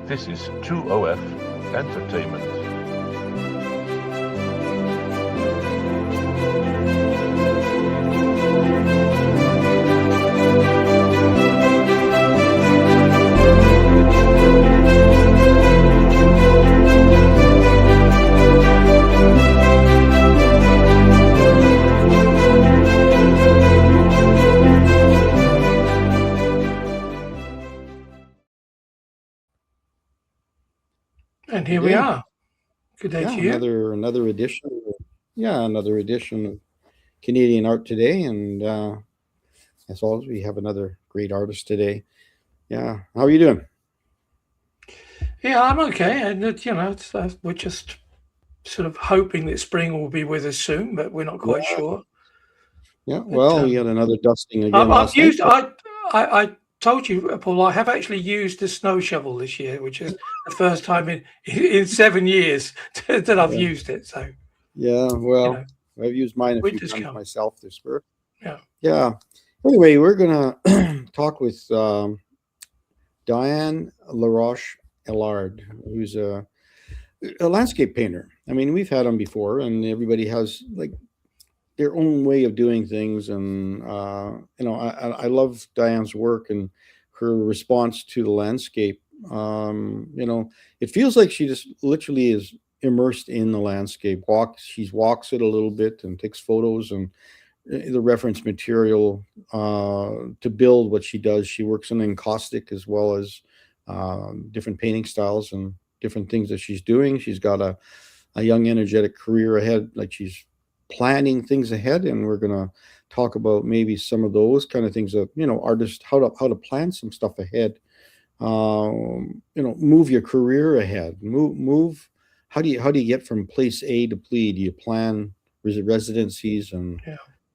This is 2OF Entertainment. And here we are. Good day to you. Another edition. Another edition of Canadian Art Today, and as always, we have another great artist today. Yeah, how are you doing? Yeah, I'm okay, and we're just sort of hoping that spring will be with us soon, but we're not quite sure. Yeah, well, we had another dusting again last night. I told you, Paul, I have actually used the snow shovel this year, which is the first time in 7 years that I've used it. So I've used mine a few times myself this year. Yeah. Anyway, we're gonna talk with Diane LaRouche Ellard, who's a landscape painter. I mean, we've had them before, and everybody has like their own way of doing things, and I love Diane's work and her response to the landscape. It feels like she just literally is immersed in the landscape. She walks it a little bit and takes photos and the reference material to build what she does. She works in encaustic as well as different painting styles and different things that she's doing. She's got a young, energetic career ahead, like she's planning things ahead, and we're gonna talk about maybe some of those kind of things that artists how to plan some stuff ahead. Move your career ahead. Move. How do you get from place A to B? Do you plan residencies and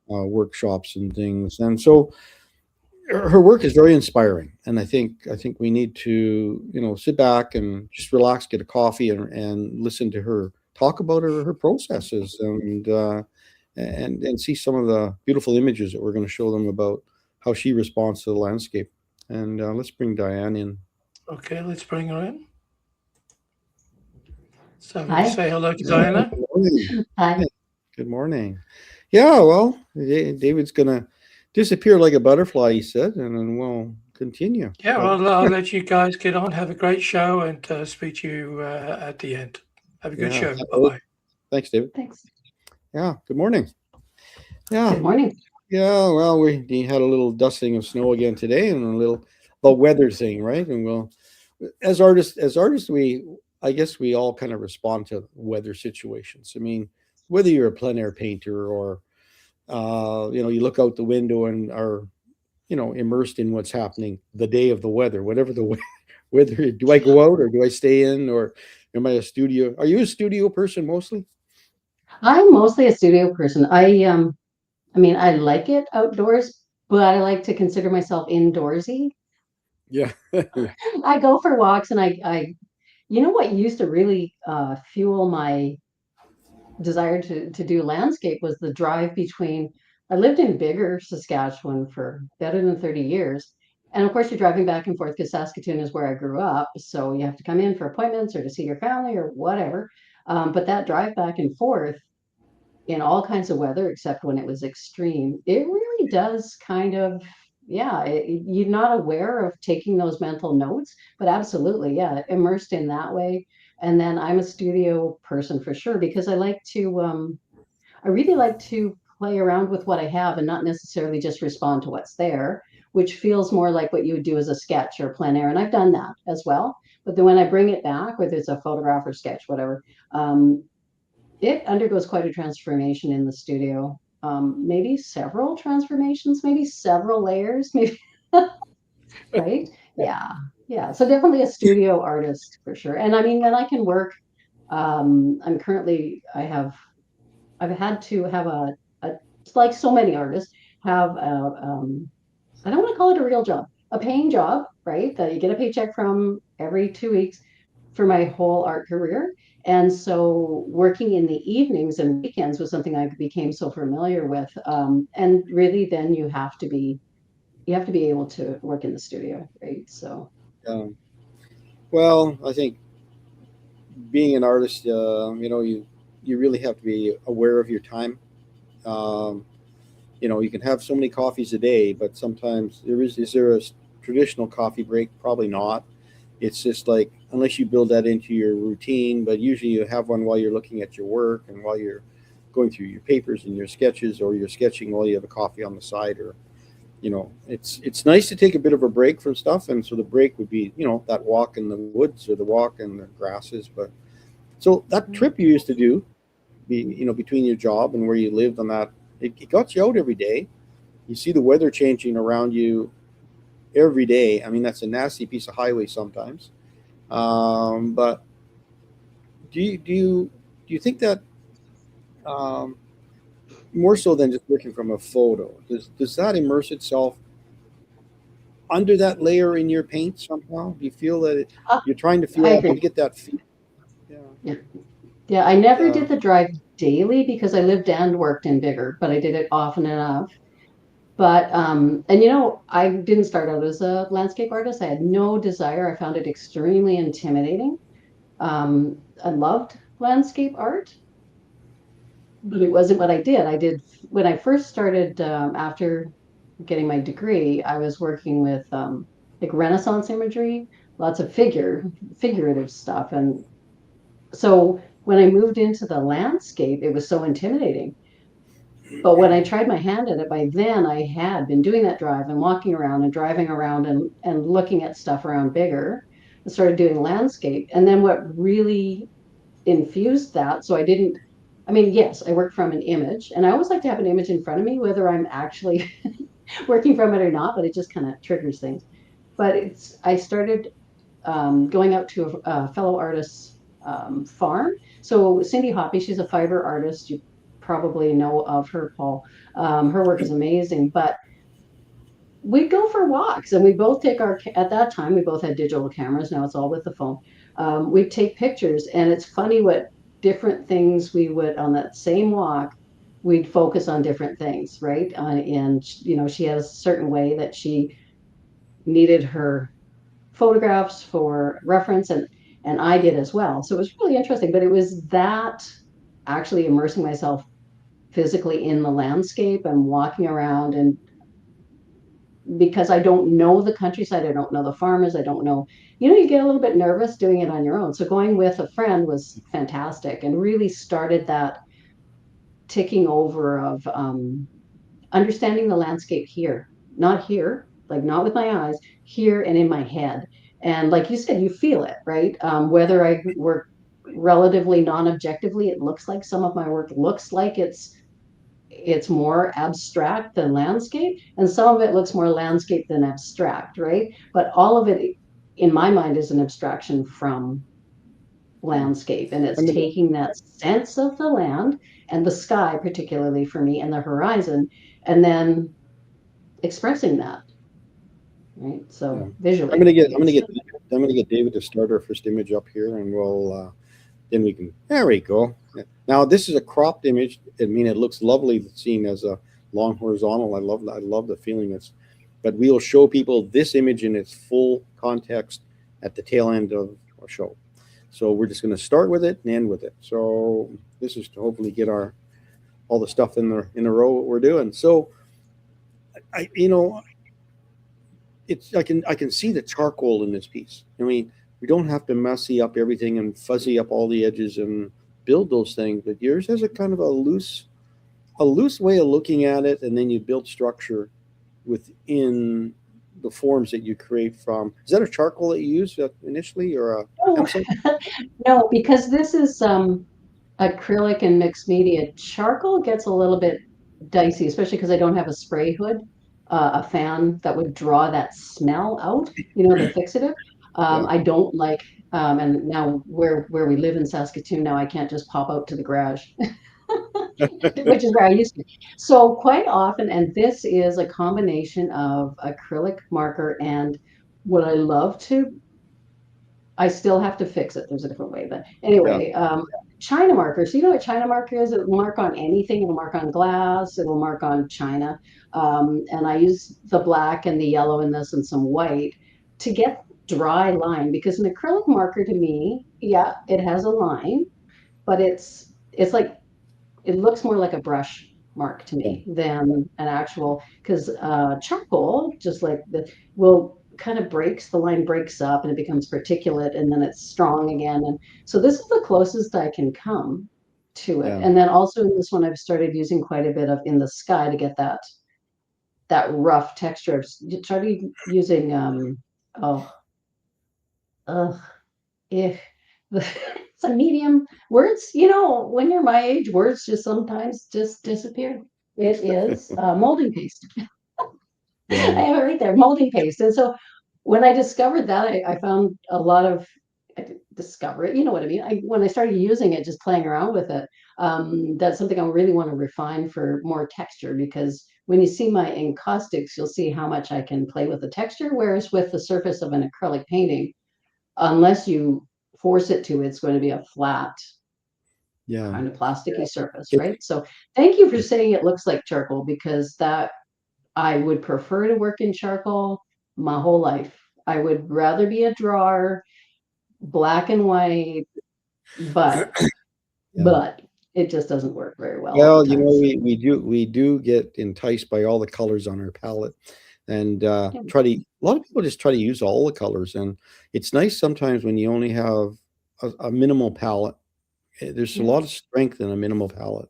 workshops and things? And so her work is very inspiring, and I think we need to sit back and just relax, get a coffee, and listen to her talk about her processes and see some of the beautiful images that we're going to show them about how she responds to the landscape. And let's bring Diane in. Okay, let's bring her in. So say hello to Diana. Good morning. Hi. Good morning. Yeah, well, David's going to disappear like a butterfly, he said, and then we'll continue. Yeah, well, I'll let you guys get on. Have a great show, and speak to you at the end. Have a good show. Bye-bye. Thanks, David. Thanks. Yeah, good morning. Yeah. Good morning. Yeah, well, we had a little dusting of snow again today, and a little the weather thing, right? And we'll, as artists, I guess we all kind of respond to weather situations. I mean, whether you're a plein air painter or you look out the window and are immersed in what's happening the day of the weather, whatever the weather. Do I go out or do I stay in, or am I a studio? Are you a studio person mostly? I'm mostly a studio person. I mean, I like it outdoors, but I like to consider myself indoorsy. Yeah. I go for walks, and I what used to really fuel my desire to do landscape was the drive between. I lived in Bigger, Saskatchewan for better than 30 years. And of course, you're driving back and forth because Saskatoon is where I grew up. So you have to come in for appointments or to see your family or whatever. But that drive back and forth in all kinds of weather, except when it was extreme, it really does kind of, you're not aware of taking those mental notes, but absolutely, yeah, immersed in that way. And then I'm a studio person for sure, because I really like to play around with what I have and not necessarily just respond to what's there, which feels more like what you would do as a sketch or plein air. And I've done that as well. But then when I bring it back, whether it's a photograph or sketch, whatever, it undergoes quite a transformation in the studio. Maybe several transformations, maybe several layers, maybe. Right? Yeah. So definitely a studio artist for sure. And I mean, when I can work, I've had to have like so many artists, have I don't want to call it a real job, a paying job, right? That you get a paycheck from every 2 weeks for my whole art career. And so working in the evenings and weekends was something I became so familiar with. And really then you have to be able to work in the studio, right? So. Well, I think being an artist, you really have to be aware of your time. Um, you can have so many coffees a day, but sometimes is there a traditional coffee break? Probably not. It's just like unless you build that into your routine, but usually you have one while you're looking at your work and while you're going through your papers and your sketches, or you're sketching while you have a coffee on the side, or it's nice to take a bit of a break from stuff. And so the break would be that walk in the woods or the walk in the grasses. But so that trip you used to do, between your job and where you lived on that, it got you out every day. You see the weather changing around you every day. I mean, that's a nasty piece of highway sometimes. But do you think that, um, more so than just looking from a photo, does that immerse itself under that layer in your paint somehow? Do you feel that Uh, you're trying to I feel to agree. get that feel? Yeah. Yeah. Yeah, I never Uh, did the drive daily because I lived and worked in Bigger, but I did it often enough. But and I didn't start out as a landscape artist. I had no desire. I found it extremely intimidating. I loved landscape art, but it wasn't what I did. I did when I first started after getting my degree. I was working with like Renaissance imagery, lots of figurative stuff, and so when I moved into the landscape, it was so intimidating. But when I tried my hand at it, by then I had been doing that drive and walking around and driving around and looking at stuff around Bigger. I started doing landscape. And then what really infused that, so I didn't, I mean, yes, I work from an image, and I always like to have an image in front of me, whether I'm actually working from it or not, but it just kind of triggers things. But I started going out to a fellow artist's farm. So Cindy Hoppy, she's a fiber artist. You probably know of her, Paul. Her work is amazing, but we go for walks and we both take at that time, we both had digital cameras. Now it's all with the phone. We'd take pictures, and it's funny what different things we would, on that same walk, we'd focus on different things, right? And, she has a certain way that she needed her photographs for reference, and I did as well. So it was really interesting, but it was that actually immersing myself physically in the landscape and walking around, and because I don't know the countryside, I don't know the farmers, I don't know, you get a little bit nervous doing it on your own. So going with a friend was fantastic and really started that ticking over of understanding the landscape here, like not with my eyes, here and in my head. And like you said, you feel it, right? Whether I work relatively non-objectively, it looks like some of my work looks like it's more abstract than landscape, and some of it looks more landscape than abstract, right? But all of it, in my mind, is an abstraction from landscape, and I it's mean, taking that sense of the land and the sky, particularly for me, and the horizon, and then expressing that, right? yeah. So I'm visually, gonna I get I'm gonna guess. get I'm gonna get David to start our first image up here, and we'll then we can. There we go. Now this is a cropped image. I mean, it looks lovely seen as a long horizontal. I love the feeling it's. But we'll show people this image in its full context at the tail end of our show. So we're just going to start with it and end with it. So this is to hopefully get our all the stuff in a row what we're doing. So I it's I can see the charcoal in this piece. I mean, we don't have to messy up everything and fuzzy up all the edges and build those things, but yours has a kind of a loose way of looking at it, and then you build structure within the forms that you create from. Is that a charcoal that you used initially, or a Oh, pencil? no, because this is acrylic and mixed media. Charcoal gets a little bit dicey, especially because I don't have a spray hood, a fan that would draw that smell out, the fixative. Yeah. I don't like, and now where we live in Saskatoon now, I can't just pop out to the garage, which is where I used to. So quite often, and this is a combination of acrylic marker and what I love to, I still have to fix it. There's a different way, but Yeah. anyway, China marker. So you know what China marker is? It'll mark on anything. It'll mark on glass. It'll mark on China. And I use the black and the yellow in this and some white to get dry line, because an acrylic marker to me, yeah, it has a line, but it's like, it looks more like a brush mark to me than an actual, because charcoal, just like the, will kind of breaks, the line breaks up and it becomes particulate and then it's strong again. And so this is the closest I can come to it. Yeah. And then also in this one, I've started using quite a bit of in the sky to get that rough texture. I've started using oh if it's a medium. Words, when you're my age, words just sometimes just disappear. It is molding paste. I have it right there, molding paste. And so when I discovered that, I found a lot of, I didn't discover it, you know what I mean? When I started using it, just playing around with it, that's something I really want to refine for more texture, because when you see my encaustics, you'll see how much I can play with the texture. Whereas with the surface of an acrylic painting, unless you force it to, it's going to be a flat kind of plasticky surface, right? So thank you for saying it looks like charcoal, because that, I would prefer to work in charcoal my whole life. I would rather be a drawer, black and white, but it just doesn't work very well. Well, we do get enticed by all the colors on our palette, and a lot of people just try to use all the colors, and it's nice sometimes when you only have a minimal palette. There's a lot of strength in a minimal palette.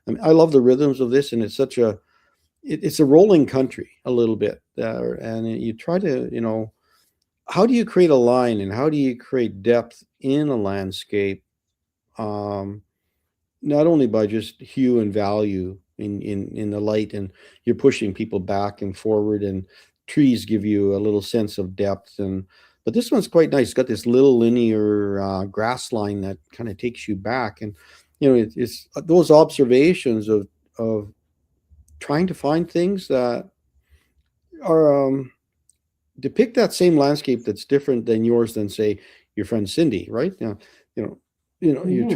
I mean, I love the rhythms of this, and it's such a it's a rolling country a little bit, and you try to, how do you create a line and how do you create depth in a landscape, not only by just hue and value in the light, and you're pushing people back and forward, and trees give you a little sense of depth, but this one's quite nice. It's got this little linear grass line that kind of takes you back, and it's those observations of trying to find things that are depict that same landscape that's different than yours, than say your friend Cindy, right? You're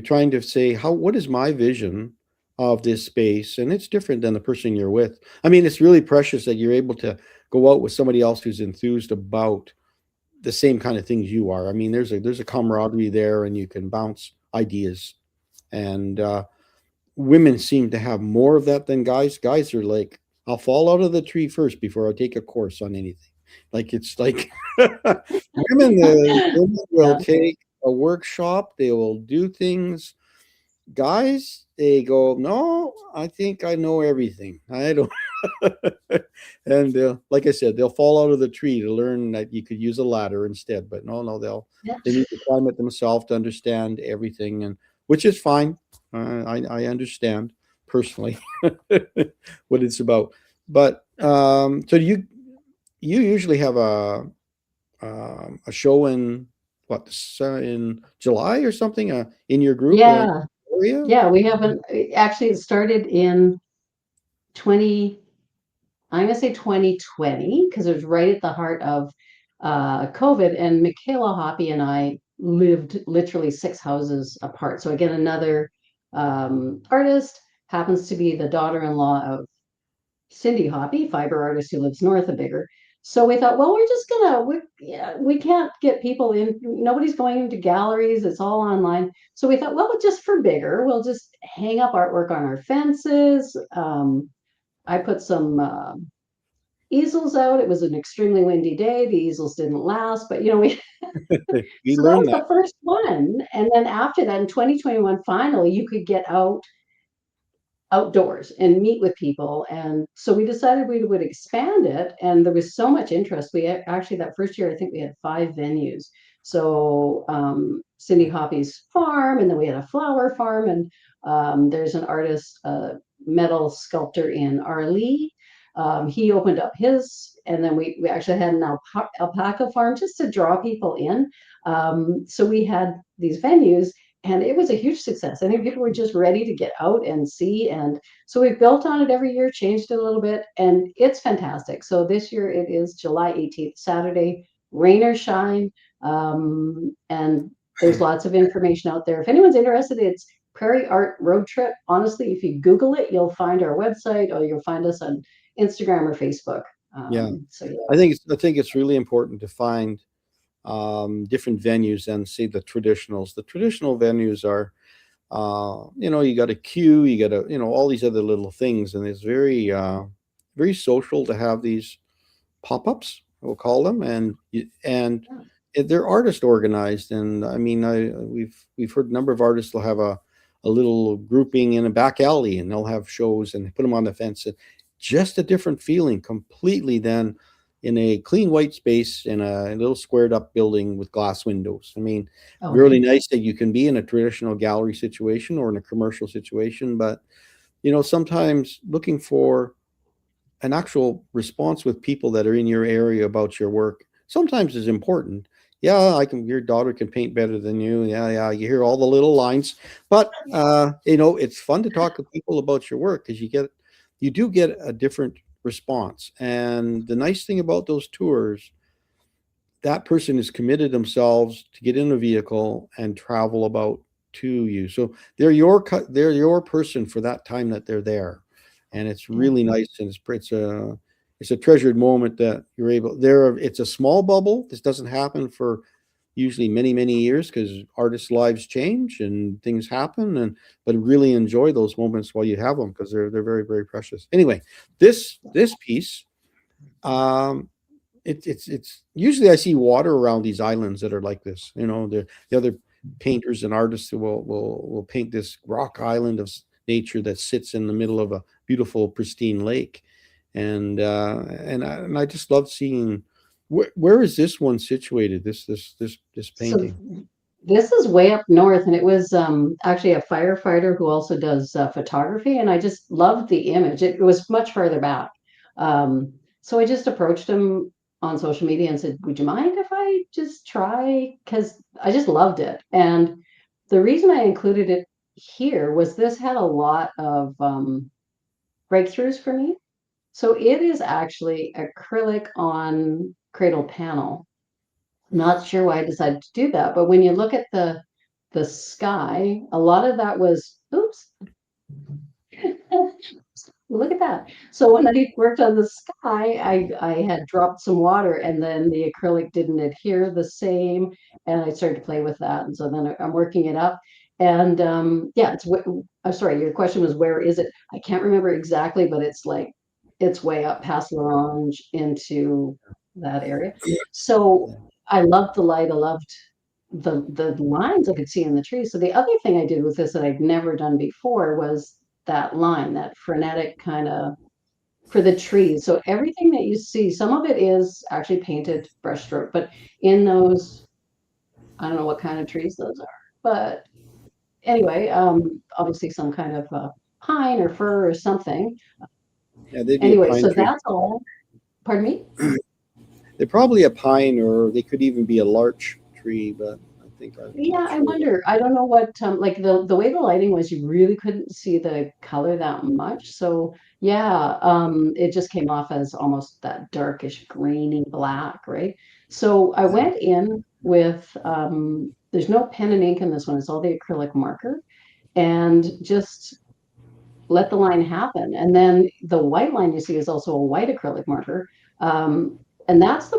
trying to say, what is my vision of this space, and it's different than the person you're with. I mean, it's really precious that you're able to go out with somebody else who's enthused about the same kind of things you are. I mean, there's a camaraderie there, and you can bounce ideas, and women seem to have more of that than guys. Guys are like, I'll fall out of the tree first before I take a course on anything. Like, it's like women will take a workshop, they will do things. Guys, they go, no, I think I know everything. I don't. And like I said, they'll fall out of the tree to learn that you could use a ladder instead. But no, they need to climb it themselves to understand everything, and which is fine. I understand personally what it's about. But so you usually have a show in July or something in your group? Yeah, we haven't actually. It started in I'm gonna say 2020, because it was right at the heart of COVID, and Michaela Hoppy and I lived literally 6 houses apart. So again, another artist, happens to be the daughter-in-law of Cindy Hoppy, fiber artist who lives north of Bigger. So we thought, well, we're just we can't get people in. Nobody's going into galleries. It's all online. So we thought, well, just for Bigger, we'll just hang up artwork on our fences. I put some easels out. It was an extremely windy day. The easels didn't last, but we we so that was the first one. And then after that, in 2021, finally, you could get outdoors and meet with people. And so we decided we would expand it, and there was so much interest. We actually, that first year, I think we had 5 venues. So Cindy Hoppy's farm, and then we had a flower farm, and there's an artist, metal sculptor in Arlee. He opened up his, and then we actually had an alpaca farm just to draw people in. So we had these venues, and it was a huge success. I think people were just ready to get out and see. And so we've built on it every year, changed it a little bit, and it's fantastic. So this year it is July 18th, Saturday, rain or shine. And there's lots of information out there. If anyone's interested, it's Prairie Art Road Trip. Honestly, if you Google it, you'll find our website, or you'll find us on Instagram or Facebook. Yeah. So yeah. I think it's really important to find different venues than say the traditionals. The traditional venues are, you got a queue, you got all these other little things, and it's very social to have these pop-ups, we'll call them, and they're artist organized. And I mean, we've heard a number of artists will have a little grouping in a back alley, and they'll have shows and put them on the fence. And just a different feeling completely than in a clean white space in a little squared up building with glass windows. I mean, really nice that you can be in a traditional gallery situation or in a commercial situation, but sometimes looking for an actual response with people that are in your area about your work sometimes is important. Yeah, your daughter can paint better than you. Yeah, you hear all the little lines, but it's fun to talk to people about your work because you do get a different response. And the nice thing about those tours, that person has committed themselves to get in a vehicle and travel about to you. So they're your person for that time that they're there. And it's really nice, and it's a treasured moment that you're able there. It's a small bubble. This doesn't happen for usually many years because artists' lives change and things happen, but really enjoy those moments while you have them because they're very, very precious. Anyway, this piece, it's usually I see water around these islands that are like this. The other painters and artists who will paint this rock island of nature that sits in the middle of a beautiful pristine lake, and I just love seeing where is this one situated, this painting. So this is way up north, and it was actually a firefighter who also does photography, and I just loved the image. It was much further back, so I just approached him on social media and said, would you mind if I just try, because I just loved it. And the reason I included it here was this had a lot of breakthroughs for me. So it is actually acrylic on cradle panel. Not sure why I decided to do that, but when you look at the sky, a lot of that was, oops, look at that. So when I worked on the sky, I had dropped some water, and then the acrylic didn't adhere the same, and I started to play with that. And so then I'm working it up. And yeah, I'm sorry, your question was where is it? I can't remember exactly, but it's way up past L'Orange into that area. So I loved the light. I loved the lines I could see in the trees. So the other thing I did with this that I'd never done before was that line, that frenetic kind of for the trees. So everything that you see, some of it is actually painted brushstroke, but in those, I don't know what kind of trees those are, but anyway, obviously some kind of pine or fir or something. Yeah, they'd be Anyway, a pine so tree. that's all. Pardon me? They're probably a pine, or they could even be a larch tree, but Yeah, I wonder. I don't know what like the way the lighting was, you really couldn't see the color that much. So yeah, it just came off as almost that darkish grainy black, right? So I went in with there's no pen and ink in this one, it's all the acrylic marker, and just let the line happen. And then the white line you see is also a white acrylic marker. And that's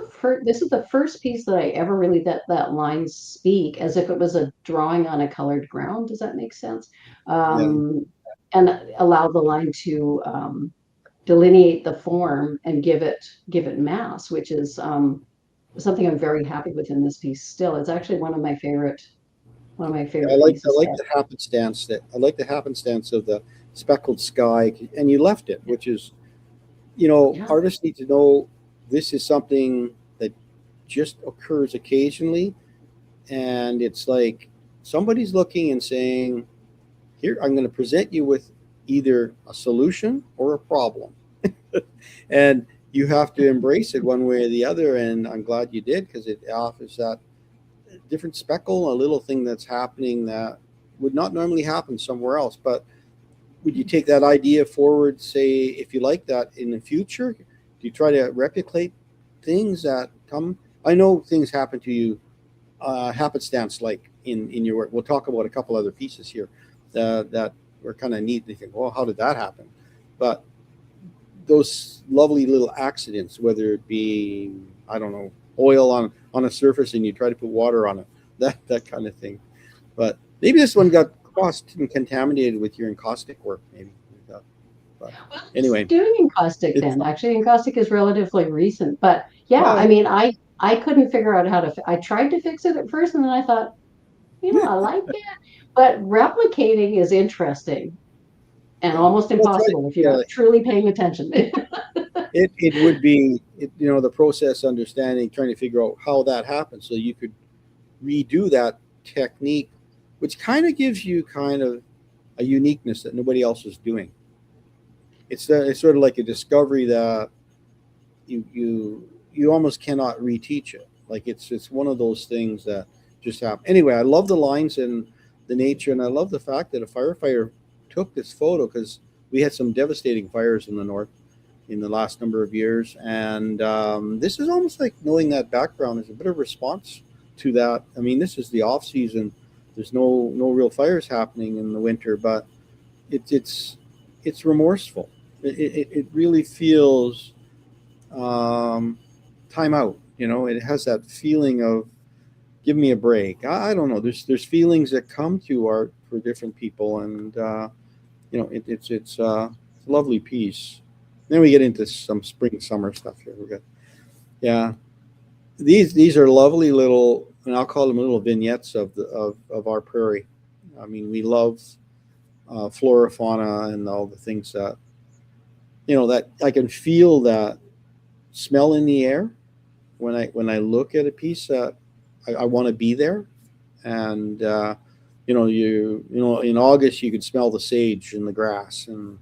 this is the first piece that I ever really let that line speak as if it was a drawing on a colored ground. Does that make sense? And allow the line to delineate the form and give it mass, which is something I'm very happy with in this piece still. It's actually one of my favorite pieces. I like the happenstance of the speckled sky, and you left it, which is, artists need to know this is something that just occurs occasionally, and it's like somebody's looking and saying, here, I'm going to present you with either a solution or a problem. And you have to embrace it one way or the other, and I'm glad you did, because it offers that different speckle, a little thing that's happening that would not normally happen somewhere else. But would you take that idea forward, say, if you like that in the future? Do you try to replicate things that come? I know things happen to you, happenstance, like in your work. We'll talk about a couple other pieces here that were kind of neat. They think, well, how did that happen? But those lovely little accidents, whether it be, I don't know, oil on a surface and you try to put water on it, that kind of thing. But maybe this one got crossed and contaminated with your encaustic work, maybe. But anyway, Doing encaustic then. Actually, encaustic is relatively recent, but yeah, I mean, I couldn't figure out how to. I tried to fix it at first, and then I thought, I like it, but replicating is interesting and almost impossible if you're not truly paying attention. It would be, the process understanding, trying to figure out how that happens, so you could redo that technique, which kind of gives you kind of a uniqueness that nobody else is doing. It's sort of like a discovery that you almost cannot reteach it. Like it's one of those things that just happen. Anyway, I love the lines and the nature, and I love the fact that a firefighter took this photo, because we had some devastating fires in the north in the last number of years, and this is almost like knowing that background is a bit of a response to that. I mean, this is the off season. There's no real fires happening in the winter, but it's remorseful. It really feels time out. It has that feeling of give me a break. I don't know. There's feelings that come to art for different people, and it's a lovely piece. Then we get into some spring summer stuff here. We're good. Yeah, these are lovely little, and I'll call them little vignettes of our prairie. I mean, we love flora, fauna, and all the things that that I can feel that smell in the air when I look at a piece that I want to be there. And in August you could smell the sage in the grass, and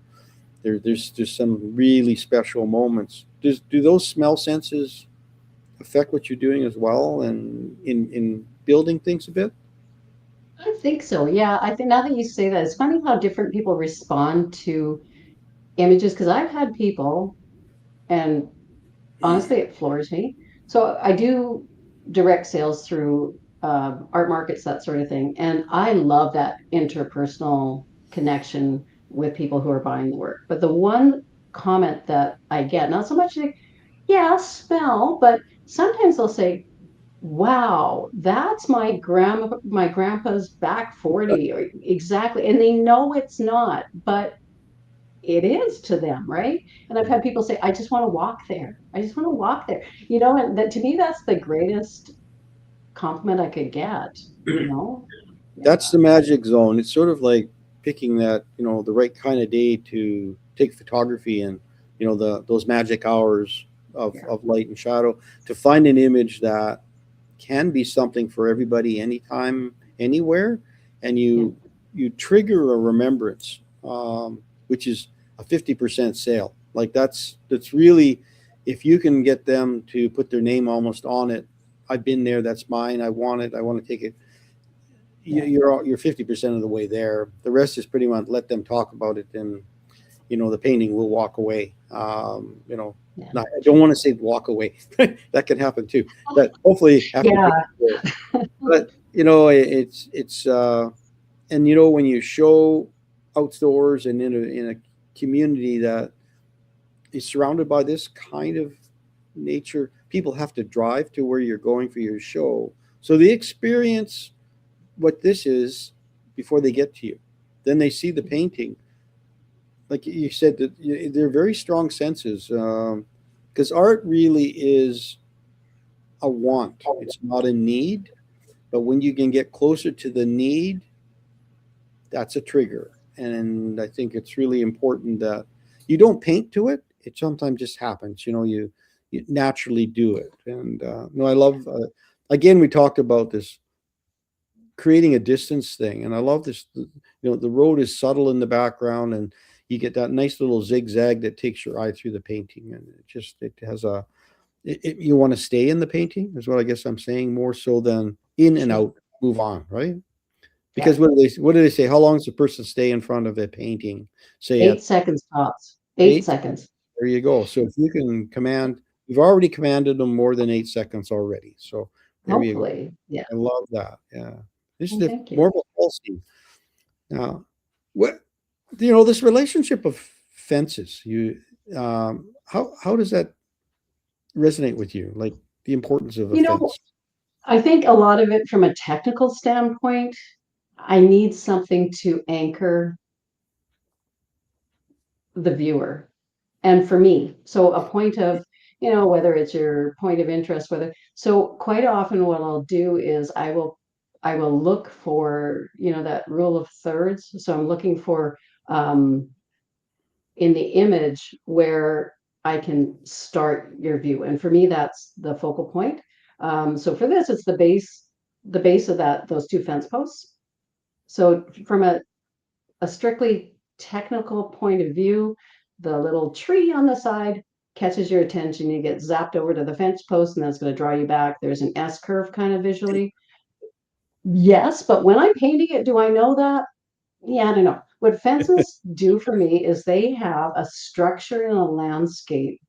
there's some really special moments. Do those smell senses affect what you're doing as well, and in building things a bit? I think so. Yeah, I think now that you say that, it's funny how different people respond to images, because I've had people, and honestly, it floors me. So I do direct sales through art markets, that sort of thing, and I love that interpersonal connection with people who are buying the work. But the one comment that I get, not so much like, yeah, smell, but sometimes they'll say, wow, that's my grandpa's back 40, or exactly, and they know it's not, but it is to them, right? And I've had people say, I just want to walk there. I just want to walk there. And that, to me, that's the greatest compliment I could get. That's the magic zone. It's sort of like picking that, the right kind of day to take photography, and those magic hours of light and shadow, to find an image that can be something for everybody, anytime, anywhere, and you trigger a remembrance, which is a 50% sale. Like that's really, if you can get them to put their name almost on it, I've been there, that's mine, I want it, I want to take it. You're 50% of the way there. The rest is pretty much let them talk about it, and the painting will walk away. I don't want to say walk away. That can happen too. But hopefully, but it's and when you show outdoors and in a community that is surrounded by this kind of nature, people have to drive to where you're going for your show, so they experience what this is before they get to you. Then they see the painting. Like you said, that they're very strong senses, because art really is a want. It's not a need, but when you can get closer to the need, that's a trigger. And I think it's really important that you don't paint to it. It sometimes just happens. You naturally do it. And I love. Again, we talked about this creating a distance thing, and I love this. The road is subtle in the background, and you get that nice little zigzag that takes your eye through the painting, and it has you want to stay in the painting is what I guess I'm saying, more so than in and out, move on, right? Because what do they say? How long does a person stay in front of a painting? Say 8 seconds tops. 8 seconds. There you go. So if you can command, you've already commanded them more than 8 seconds already. So there hopefully, you go. Yeah. I love that. Yeah. This is more of a policy. Now, this relationship of fences, How does that resonate with you? Like the importance of a You know, fence? I think a lot of it from a technical standpoint, I need something to anchor the viewer. And for me, so a point of, whether it's your point of interest, so quite often what I'll do is I will look for, that rule of thirds. So I'm looking for, in the image where I can start your view. And for me, that's the focal point. So for this, it's the base of those two fence posts. So from a strictly technical point of view, the little tree on the side catches your attention. You get zapped over to the fence post, and that's going to draw you back. There's an S curve kind of visually. Yes, but when I'm painting it, do I know that? Yeah, I don't know. What fences do for me is they have a structure in a landscape.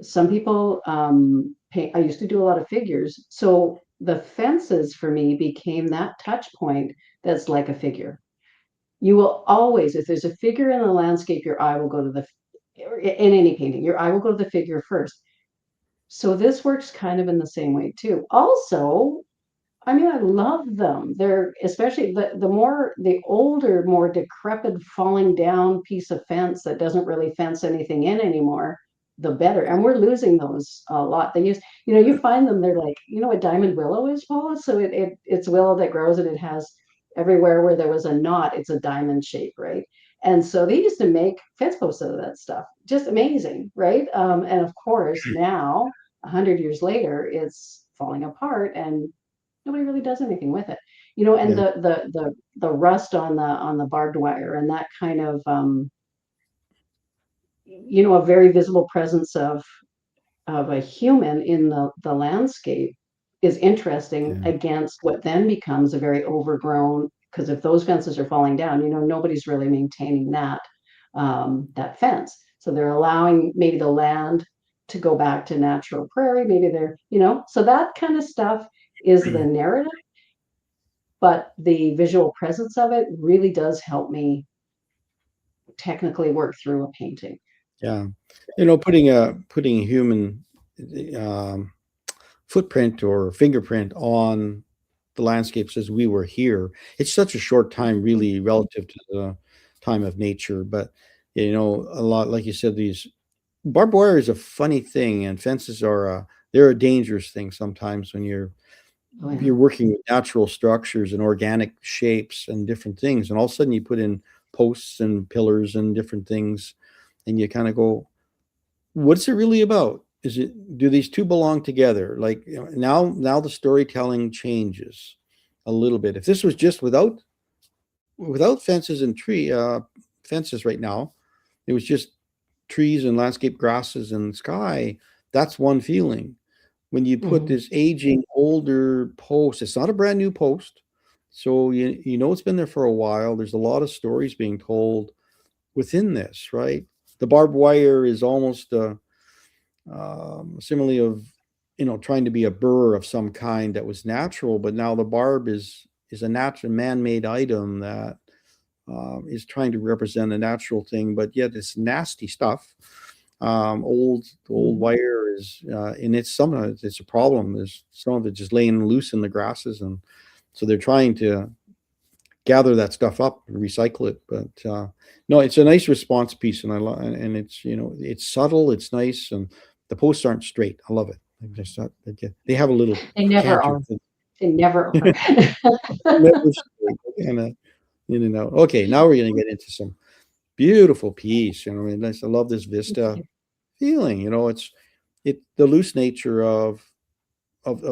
Some people paint. I used to do a lot of figures, so the fences for me became that touch point that's like a figure. You will always, if there's a figure in a landscape, your eye will go to in any painting, your eye will go to the figure first. So this works kind of in the same way too. Also, I mean, I love them. They're especially the older, more decrepit, falling down piece of fence that doesn't really fence anything in anymore, the better. And we're losing those a lot. You find them, they're like, what diamond willow is, Paula? So it's willow that grows, and it has everywhere where there was a knot, it's a diamond shape, right? And so they used to make fence posts out of that stuff. Just amazing, right? And of course, now, 100 years later, it's falling apart, and nobody really does anything with it. And Yeah, the rust on the barbed wire, and that kind of a very visible presence of a human in the landscape is interesting yeah, against what then becomes a very overgrown, because if those fences are falling down, nobody's really maintaining that fence. So they're allowing maybe the land to go back to natural prairie. Maybe so that kind of stuff is the narrative, but the visual presence of it really does help me technically work through a painting. yeah. Putting a human um, footprint or fingerprint on the landscapes as we were here. It's such a short time, really, relative to the time of nature. But a lot, like you said, these barbed wire is a funny thing, and fences they're a dangerous thing sometimes when Oh, yeah. you're working with natural structures and organic shapes and different things, and all of a sudden you put in posts and pillars and different things, and you kind of go, what's it really about? Do these two belong together? Like, now the storytelling changes a little bit. If this was just without fences and fences right now, it was just trees and landscape grasses and sky, that's one feeling. When you put Mhm. this aging older post, it's not a brand new post, so it's been there for a while. There's a lot of stories being told within this, right? The barbed wire is almost a simile of trying to be a burr of some kind that was natural, but now the barb is a natural man-made item that is trying to represent a natural thing, but yet it's nasty stuff. Old Mhm. wire is, and sometimes it's a problem. There's some of it just laying loose in the grasses, and so they're trying to gather that stuff up and recycle it. But no, it's a nice response piece, and and it's it's subtle, it's nice, and the posts aren't straight. I love it. They have a little They never canter. are. They never are. Never straight, kind of in and out. Okay, now we're gonna get into some beautiful piece. I love this vista feeling. The loose nature of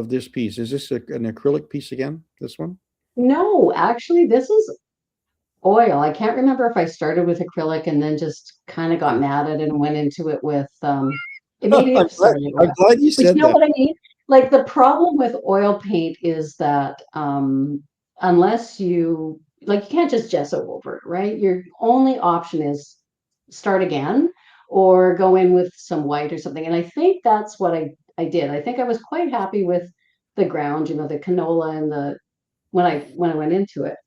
this piece. Is this an acrylic piece again? This one? No, actually, this is oil. I can't remember if I started with acrylic and then just kind of got mad at it and went into it with it maybe I'm have glad. started I'm oil. glad you But you said know that. what I mean? Like the problem with oil paint is that unless you can't just gesso over it, right? Your only option is start again or go in with some white or something. And I think that's what I did. I think I was quite happy with the ground, the canola and when I went into it.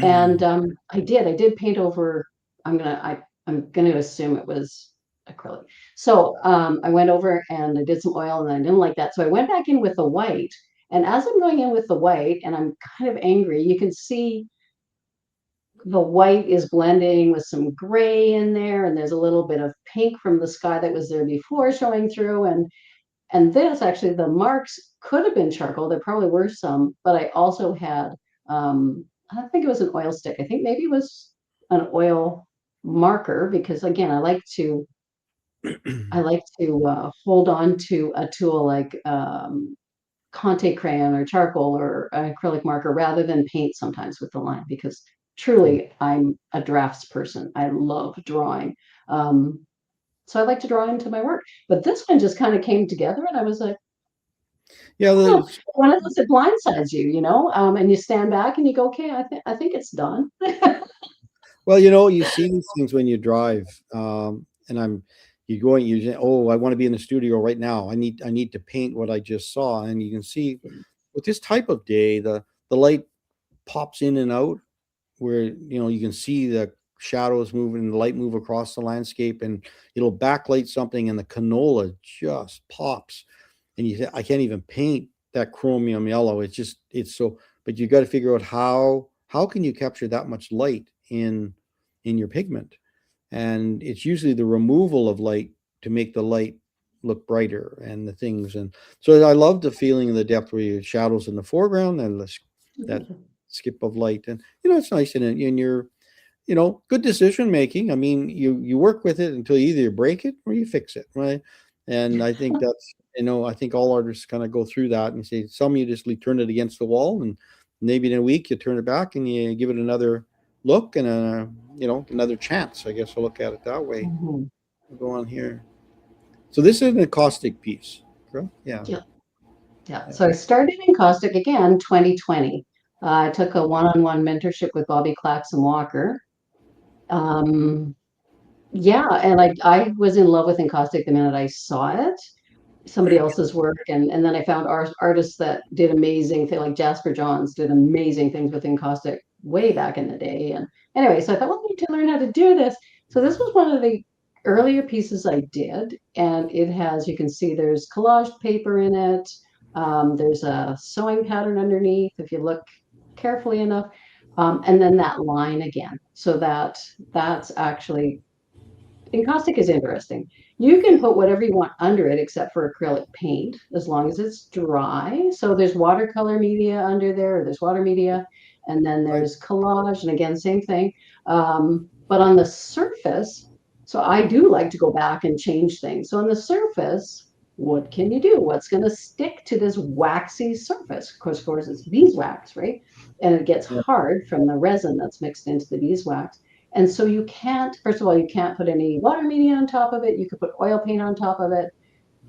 And I did paint over. I'm gonna assume it was acrylic. So I went over and I did some oil and I didn't like that. So I went back in with the white. And as I'm going in with the white and I'm kind of angry, you can see the white is blending with some gray in there. And there's a little bit of pink from the sky that was there before showing through. And this actually, the marks could have been charcoal. There probably were some, but I also had, I don't think it was an oil stick. I think maybe it was an oil marker because again, I like to hold on to a tool like Conte crayon or charcoal or an acrylic marker rather than paint sometimes with the line because truly I'm a drafts person. I love drawing. So I like to draw into my work. But this one just kind of came together and I was like, Yeah, oh, one of those that blindsides you, and you stand back and you go, okay, I think it's done. well, you see these things when you drive, and you say, oh, I want to be in the studio right now. I need to paint what I just saw, and you can see with this type of day, the light pops in and out, where you can see the shadows moving, the light move across the landscape, and it'll backlight something, and the canola just pops, and you say, I can't even paint that chromium yellow. It's so, but you got to figure out how can you capture that much light in your pigment, and it's usually the removal of light to make the light look brighter and the things. And so I love the feeling of the depth where you have shadows in the foreground and that skip of light, and it's nice in your good decision making. I mean, you work with it until you either break it or you fix it, right? And I think that's I think all artists kind of go through that and say some you just turn it against the wall, and maybe in a week you turn it back and you give it another look and another chance. I guess I'll look at it that way. Mm-hmm. I'll go on here. So this is an encaustic piece, correct? Yeah. So I started in caustic again 2020. I took a one-on-one mentorship with Bobby Claxon Walker. And I was in love with encaustic the minute I saw it, somebody else's work, and then I found artists that did amazing things, like Jasper Johns did amazing things with encaustic way back in the day. And anyway, so I thought, well, I need to learn how to do this. So this was one of the earlier pieces I did, and it has, you can see there's collaged paper in it. There's a sewing pattern underneath if you look carefully enough, and then that line again. So that's actually, encaustic is interesting. You can put whatever you want under it except for acrylic paint as long as it's dry. So there's watercolor media under there, or there's water media, and then there's collage, and again, same thing. But on the surface, so I do like to go back and change things. So on the surface, what can you do? What's going to stick to this waxy surface? Of course, it's beeswax, right? And it gets hard from the resin that's mixed into the beeswax. And so you can't, first of all, you can't put any water media on top of it. You could put oil paint on top of it.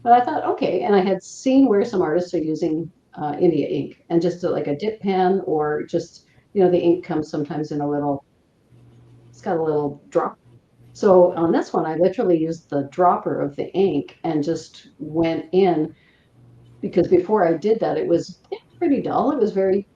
But I thought, okay. And I had seen where some artists are using India ink and just like a dip pen, or just, the ink comes sometimes in it's got a little drop. So on this one, I literally used the dropper of the ink and just went in, because before I did that, it was pretty dull. It was very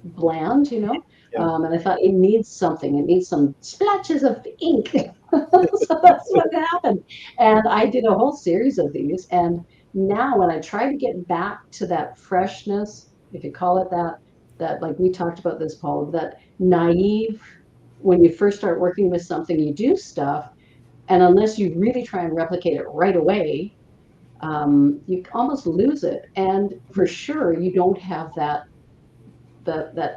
bland, and I thought it needs something. It needs some splashes of ink. So that's what happened. And I did a whole series of these. And now when I try to get back to that freshness, if you call it that like we talked about this, Paul, that naive, when you first start working with something, you do stuff, and unless you really try and replicate it right away, you almost lose it. And for sure, you don't have that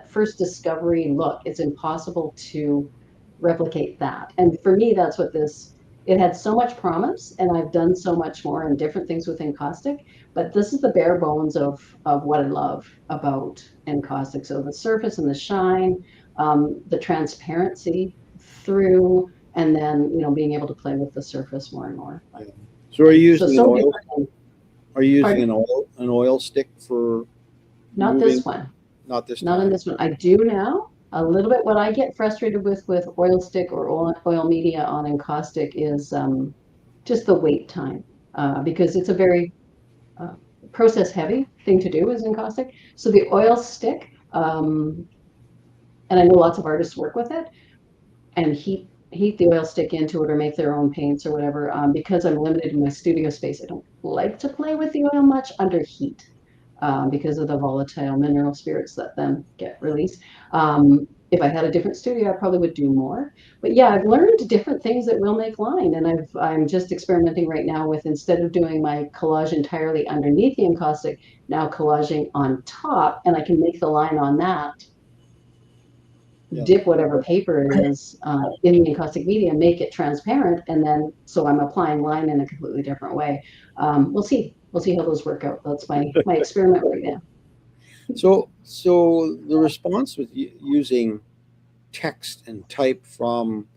first discovery look. It's impossible to replicate that. And for me, that's what it had so much promise, and I've done so much more and different things with encaustic, but this is the bare bones of what I love about encaustic. So the surface and the shine, the transparency through, and then, being able to play with the surface more and more. So are you using an oil stick for not moving? This one. Not this Not time. on this one. I do now. A little bit. What I get frustrated with oil stick or oil media on encaustic is just the wait time, because it's a very process heavy thing to do is encaustic. So the oil stick, and I know lots of artists work with it, and heat heat the oil stick into it or make their own paints or whatever. Because I'm limited in my studio space, I don't like to play with the oil much under heat. Because of the volatile mineral spirits that then get released. If I had a different studio, I probably would do more. But yeah, I've learned different things that will make line, and I'm just experimenting right now with, instead of doing my collage entirely underneath the encaustic, now collaging on top, and I can make the line on that. Yeah. Dip whatever paper it is in the encaustic medium, make it transparent, and then so I'm applying line in a completely different way. We'll see. We'll see how those work out. That's my experiment right now. So the response with using text and type from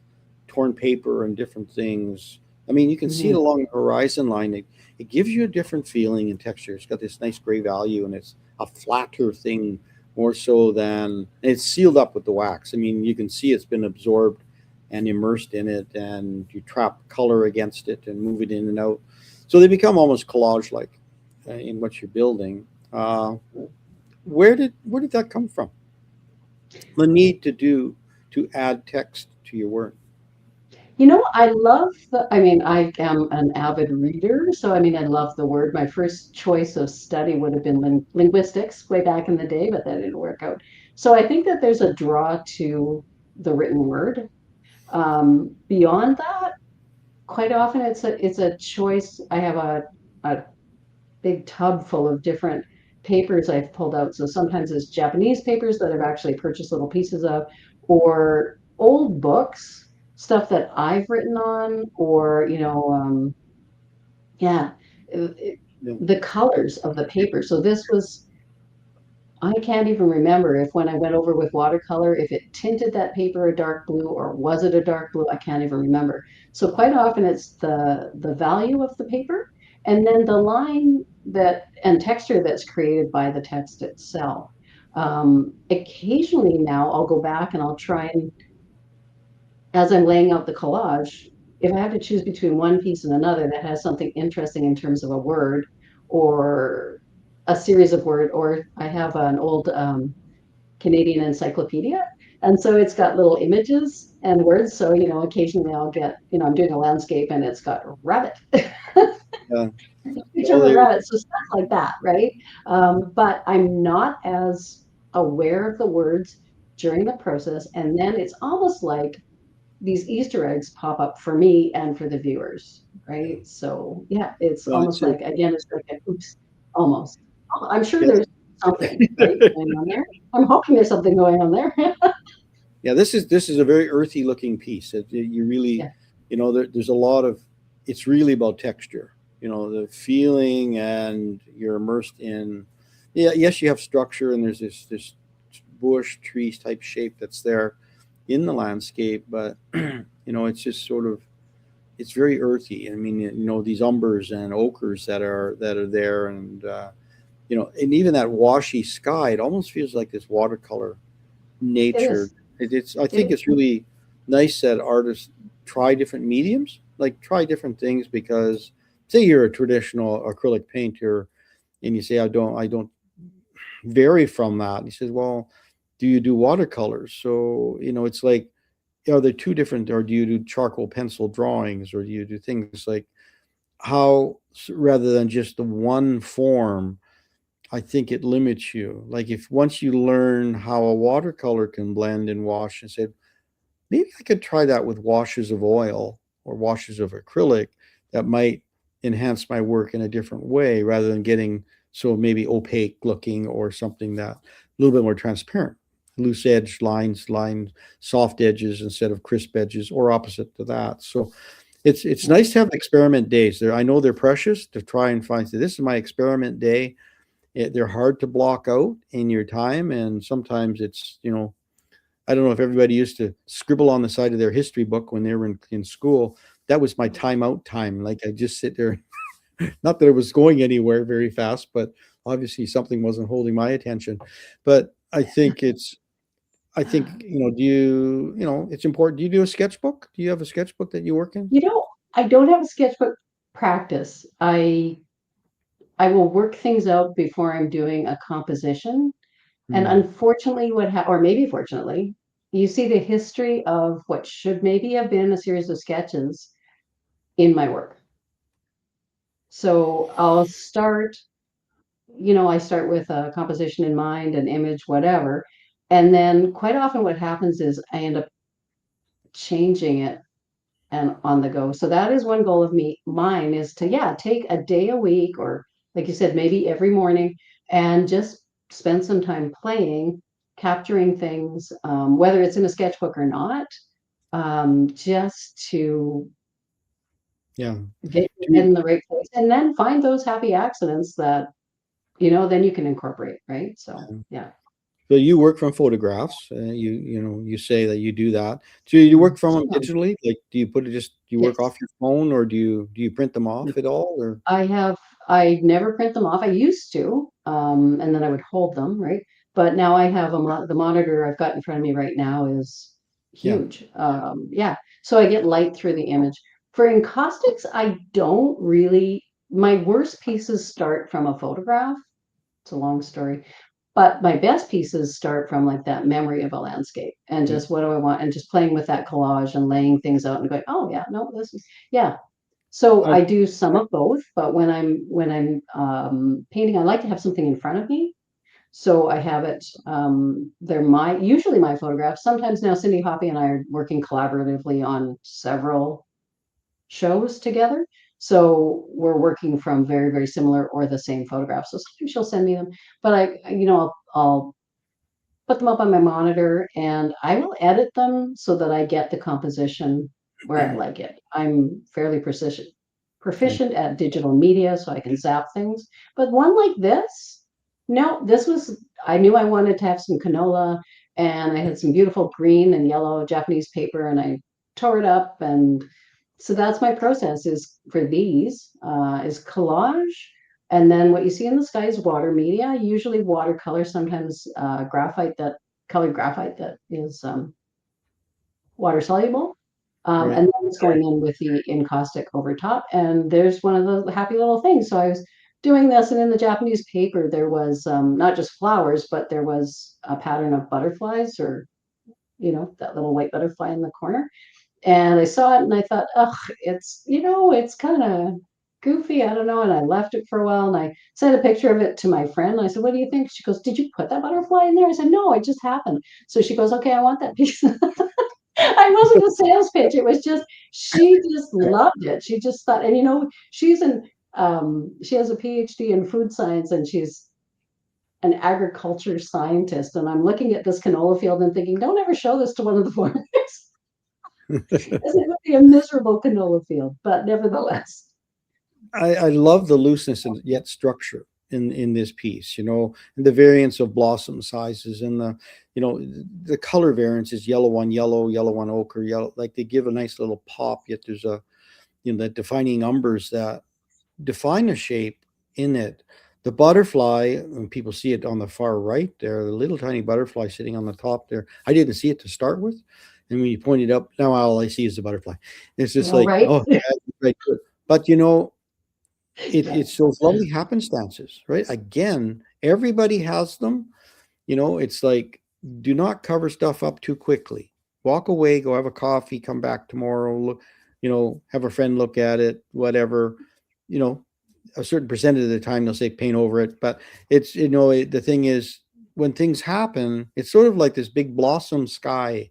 torn paper and different things. I mean, you can see it along the horizon line. It gives you a different feeling and texture. It's got this nice gray value, and it's a flatter thing more so than it's sealed up with the wax. I mean, you can see it's been absorbed and immersed in it, and you trap color against it and move it in and out. So they become almost collage-like in what you're building. Where did that come from? The need to add text to your work. You know, I mean, I am an avid reader, so I mean, I love the word. My first choice of study would have been linguistics way back in the day, but that didn't work out. So I think that there's a draw to the written word. Beyond that, quite often it's a choice. I have a big tub full of different papers I've pulled out. So sometimes it's Japanese papers that I've actually purchased little pieces of, or old books, stuff that I've written on, or, yeah, the colors of the paper. So this was, I can't even remember if when I went over with watercolor, if it tinted that paper a dark blue or was it a dark blue? I can't even remember. So quite often it's the value of the paper and then the line that and texture that's created by the text itself. Occasionally now I'll go back and I'll try and, as I'm laying out the collage, if I have to choose between one piece and another that has something interesting in terms of a word or a series of word, or I have an old Canadian encyclopedia. And so it's got little images and words. So, occasionally I'll get, I'm doing a landscape and it's got rabbit. Yeah. Picture of a rabbit. So stuff like that, right? But I'm not as aware of the words during the process. And then it's almost like these Easter eggs pop up for me and for the viewers, right? So yeah, it's Well, almost like, again, it's like an oops, almost. Oh, I'm sure yeah. there's something right, going on there. I'm hoping there's something going on there. Yeah, this is a very earthy looking piece. You really, Yeah. there's a lot of. It's really about texture. The feeling, and you're immersed in. Yeah, yes, you have structure, and there's this bush trees type shape that's there in the landscape, but it's just sort of. It's very earthy. I mean, these umbers and ochres that are there, and and even that washy sky. It almost feels like this watercolor It nature. is. I think it's really nice that artists try different mediums, like try different things, because say you're a traditional acrylic painter and you say I don't vary from that. And he says, well, do you do watercolors? So it's like, are there two different, or do you do charcoal pencil drawings, or do you do things like how, rather than just the one form? I think it limits you. Like if once you learn how a watercolor can blend and wash, and say, maybe I could try that with washes of oil or washes of acrylic, that might enhance my work in a different way, rather than getting so maybe opaque looking, or something that a little bit more transparent, loose edge lines, soft edges instead of crisp edges, or opposite to that. So it's nice to have experiment days. I know they're precious, to try and find, this is my experiment day. They're hard to block out in your time, and sometimes it's, I don't know if everybody used to scribble on the side of their history book when they were in school. That was my timeout time. Like I just sit there, not that it was going anywhere very fast, but obviously something wasn't holding my attention. But I think it's important. Do you do a sketchbook? Do you have a sketchbook that you work in? I don't have a sketchbook practice. I will work things out before I'm doing a composition. And Hmm. unfortunately, or maybe fortunately, you see the history of what should maybe have been a series of sketches in my work. So I'll start, I start with a composition in mind, an image, whatever. And then quite often what happens is I end up changing it and on the go. So that is one goal of mine is to, take a day a week, or like you said, maybe every morning, and just spend some time playing, capturing things, whether it's in a sketchbook or not, just to Yeah. get your head in the right place, and then find those happy accidents that, then you can incorporate, right? So, yeah. So you work from photographs. You say that you do that. Do you work from them digitally? Like, do you work Yes. off your phone, or do you print them off at all? Or I never print them off. I used to, and then I would hold them, right? But now I have the monitor I've got in front of me right now is yeah, huge. Yeah. So I get light through the image. For encaustics, I don't really, my worst pieces start from a photograph. It's a long story. But my best pieces start from like that memory of a landscape and yeah. just what do I want, and just playing with that collage and laying things out and going, oh yeah, no, this is, yeah. So I, I do some of both, but when I'm painting, I like to have something in front of me. So I have it. They're usually my photographs. Sometimes now Cindy Hoppy and I are working collaboratively on several shows together. So we're working from very, very similar or the same photographs. So sometimes she'll send me them, but I'll put them up on my monitor and I will edit them so that I get the composition where I like it. I'm fairly proficient at digital media, so I can zap things. But one like this, no, I knew I wanted to have some canola, and I had some beautiful green and yellow Japanese paper, and I tore it up. And so that's my process is for these, is collage. And then what you see in the sky is water media, usually watercolor, sometimes colored graphite that is water soluble. right. And then it's going in with the encaustic over top. And there's one of the happy little things. So I was doing this, and in the Japanese paper, there was not just flowers, but there was a pattern of butterflies, or, that little white butterfly in the corner. And I saw it and I thought, ugh, it's kind of goofy. I don't know. And I left it for a while, and I sent a picture of it to my friend. And I said, what do you think? She goes, did you put that butterfly in there? I said, no, it just happened. So she goes, okay, I want that piece. I wasn't a sales pitch. It was just, she just loved it. She just thought, and she has a PhD in food science, and she's an agriculture scientist. And I'm looking at this canola field and thinking, don't ever show this to one of the farmers. It would be a miserable canola field, but nevertheless. I love the looseness and yet structure in this piece, and the variance of blossom sizes, and the color variance is yellow on yellow, yellow on ochre, yellow, like they give a nice little pop, yet there's that defining umbers that define a shape in it. The butterfly, when people see it on the far right there, the little tiny butterfly sitting on the top there, I didn't see it to start with. And when you point it up, now all I see is the butterfly. It's just like, Right. oh, yeah, right. But it's those lovely happenstances, right? Again, everybody has them. It's like, do not cover stuff up too quickly. Walk away, go have a coffee, come back tomorrow, look, have a friend look at it, whatever. A certain percentage of the time they'll say paint over it. But it's, the thing is, when things happen, it's sort of like this big blossom sky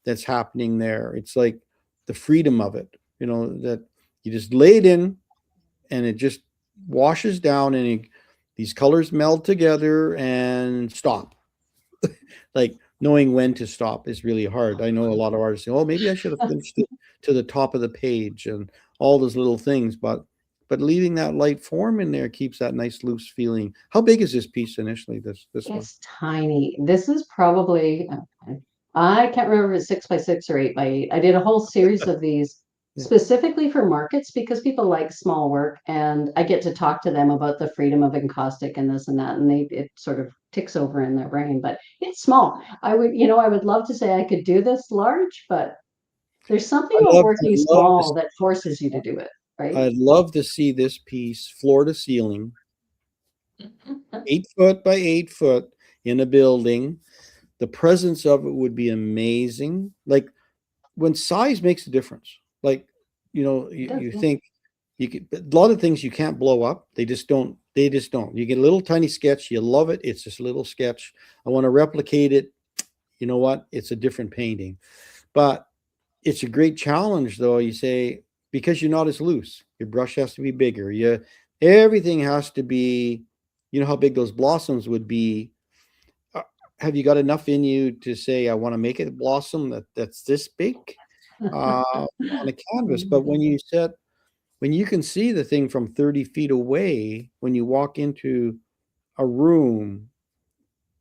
that's happening there. It's like the freedom of it, that you just lay it in, and it just washes down, and these colors meld together and stop. Like, knowing when to stop is really hard. I know a lot of artists say, oh, maybe I should have finished it to the top of the page, and all those little things, but leaving that light form in there keeps that nice loose feeling. How big is this piece initially, this one? It's tiny. This is probably, I can't remember if it's 6x6 or 8x8. I did a whole series of these Yeah. specifically for markets, because people like small work, and I get to talk to them about the freedom of encaustic and this and that, and it sort of ticks over in their brain. But it's small. I would love to say I could do this large, but there's something about working small that forces you to do it, right? I'd love to see this piece floor to ceiling, 8 foot by 8 foot in a building, The presence of it would be amazing. Like when size makes a difference. Like, you think you could, a lot of things you can't blow up. They just don't. They just don't. You get a little tiny sketch. You love it. It's just a little sketch. I want to replicate it. You know what? It's a different painting. But it's a great challenge, though. You say, because you're not as loose. Your brush has to be bigger. Everything has to be, how big those blossoms would be. Have you got enough in you to say, I want to make it a blossom that's this big on a canvas? But when you can see the thing from 30 feet away, when you walk into a room,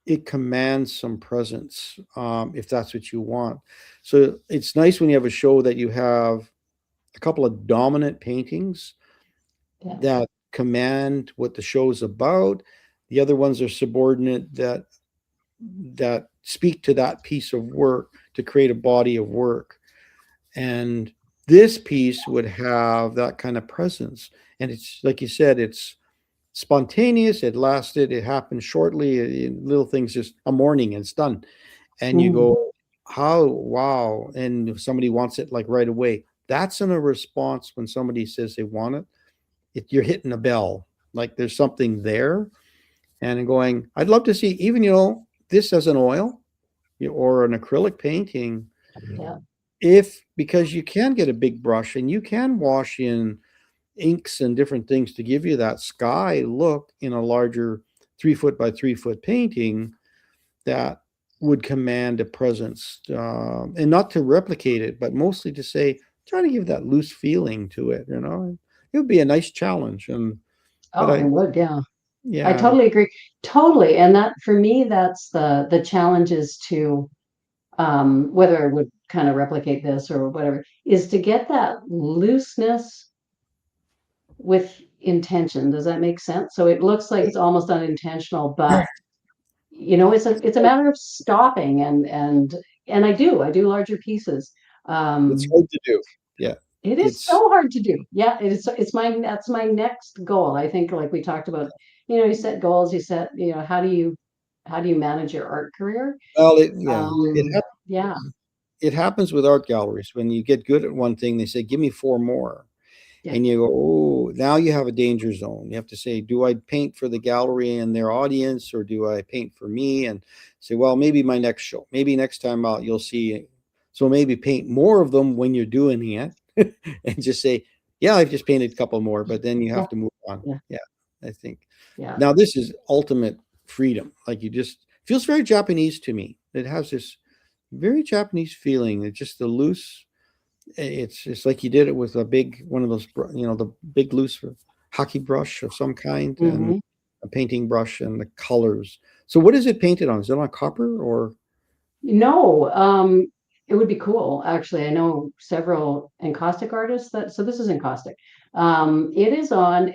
it commands some presence, if that's what you want. So it's nice when you have a show that you have a couple of dominant paintings that command what the show's about. The other ones are subordinate that speak to that piece of work to create a body of work. And this piece would have that kind of presence. And it's, like you said, it's spontaneous. It happened shortly. Little things, just a morning and it's done. And you go, how, wow. And if somebody wants it like right away, that's in a response when somebody says they want it, you're hitting a bell. Like there's something there. And going, I'd love to see even, this as an oil or an acrylic painting. Because you can get a big brush and you can wash in inks and different things to give you that sky look in a larger 3 foot by 3 foot painting that would command a presence, and not to replicate it, but mostly to say, try to give that loose feeling to it. It would be a nice challenge. And it would, yeah. Yeah, I totally agree. Totally. And that, for me, that's the challenge is to, whether it would kind of replicate this or whatever, is to get that looseness with intention. Does that make sense? So it looks like it's almost unintentional, but it's a matter of stopping and I do larger pieces. it's hard to do. Yeah. It is so hard to do. Yeah, that's my next goal. I think, like we talked about, you set goals, how do you manage your art career? Well, Yeah. It happens with art galleries. When you get good at one thing, they say, give me 4 more. Yeah. And you go, oh, now you have a danger zone. You have to say, do I paint for the gallery and their audience, or do I paint for me? And say, well, maybe my next show, maybe next time out, you'll see. So maybe paint more of them when you're doing it and just say, yeah, I've just painted a couple more, but then you have to move on. Yeah, I think. Yeah. Now this is ultimate freedom. Like feels very Japanese to me. It has this very Japanese feeling. It's just the loose. It's like you did it with a big one of those, the big loose hockey brush of some kind, and a painting brush and the colors. So what is it painted on? Is it on copper or? No, it would be cool. Actually, I know several encaustic artists so this is encaustic. It is on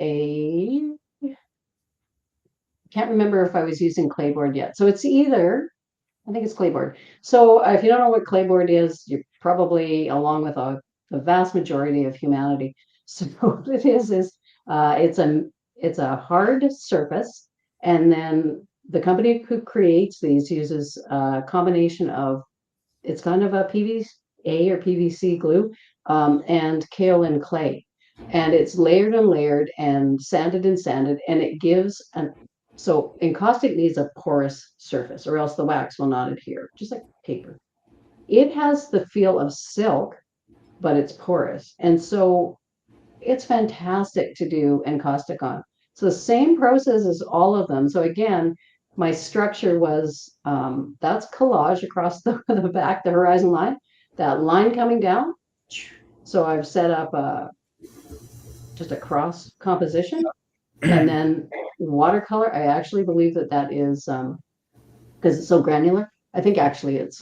can't remember if I was using clayboard yet. So it's I think it's clayboard. So if you don't know what clayboard is, you're probably along with the vast majority of humanity. So what it is it's a hard surface, and then the company who creates these uses a combination of, it's kind of a PVA or PVC glue, and kaolin clay, and it's layered and layered and sanded, and it gives so encaustic needs a porous surface, or else the wax will not adhere, just like paper. It has the feel of silk, but it's porous. And so it's fantastic to do encaustic on. So the same process as all of them. So again, my structure was, that's collage across the back, the horizon line, that line coming down. So I've set up just a cross composition. And then watercolor, I actually believe that is, because it's so granular, I think actually it's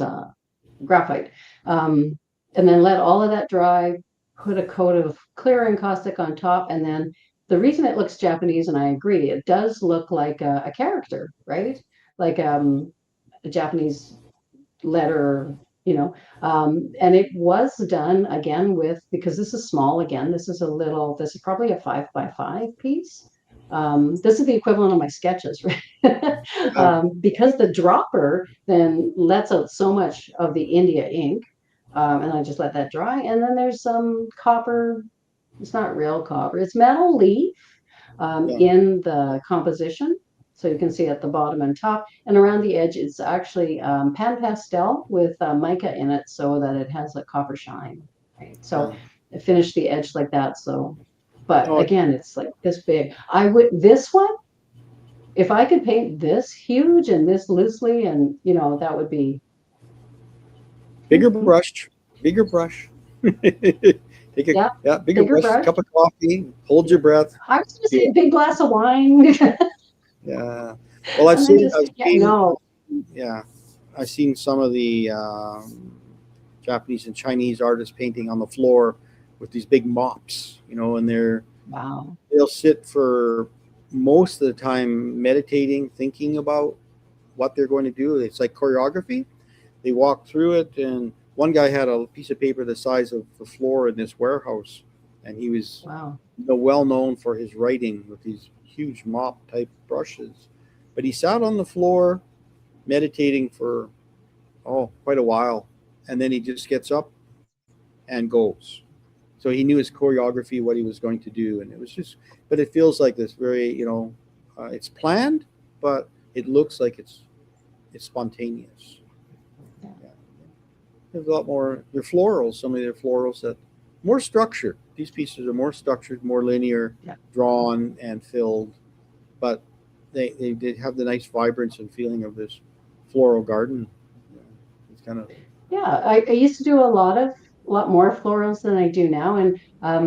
graphite. And then let all of that dry, put a coat of clear encaustic on top, and then the reason it looks Japanese, and I agree, it does look like a character, right? Like a Japanese letter, and it was done again because this is small again. This is probably a 5x5 piece. This is the equivalent of my sketches, right? Because the dropper then lets out so much of the India ink, and I just let that dry. And then there's some copper. It's not real copper. It's metal leaf in the composition. So you can see at the bottom and top, and around the edge, it's actually pan pastel with mica in it, so that it has a copper shine. Right. So I finished the edge like that. So, but again, it's like this big. This one, if I could paint this huge and this loosely, and that would be bigger brush. Take a bigger brush, cup of coffee, hold your breath. I was going to say a big glass of wine. Yeah. Well, I've seen some of the Japanese and Chinese artists painting on the floor with these big mops, and they'll sit for most of the time meditating, thinking about what they're going to do. It's like choreography. They walk through it, and one guy had a piece of paper the size of the floor in this warehouse, and he was well known for his writing with these huge mop type brushes. But he sat on the floor meditating for quite a while, and then he just gets up and goes. So he knew his choreography, what he was going to do, and it was just. But it feels like this very, it's planned, but it looks like it's spontaneous. Yeah. There's a lot more. They're florals. Some of their florals that more structured. These pieces are more structured, more linear, drawn and filled, but they did have the nice vibrance and feeling of this floral garden. It's kind of. Yeah, I used to do a lot more florals than I do now, and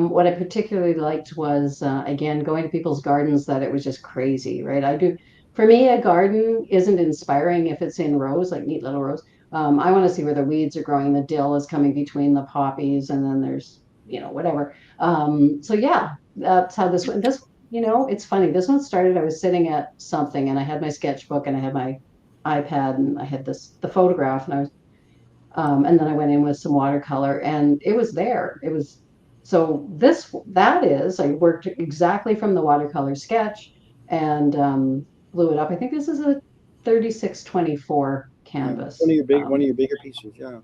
what I particularly liked was again going to people's gardens that it was just crazy, right? For me, a garden isn't inspiring if it's in rows, like neat little rows. I want to see where the weeds are growing, the dill is coming between the poppies, and then there's whatever. So yeah, that's how this went. It's funny. This one started. I was sitting at something, and I had my sketchbook, and I had my iPad, and I had the photograph, and I was. And then I went in with some watercolor, and it was there. I worked exactly from the watercolor sketch and blew it up. I think this is a 3624 canvas. One of your bigger pieces, yeah.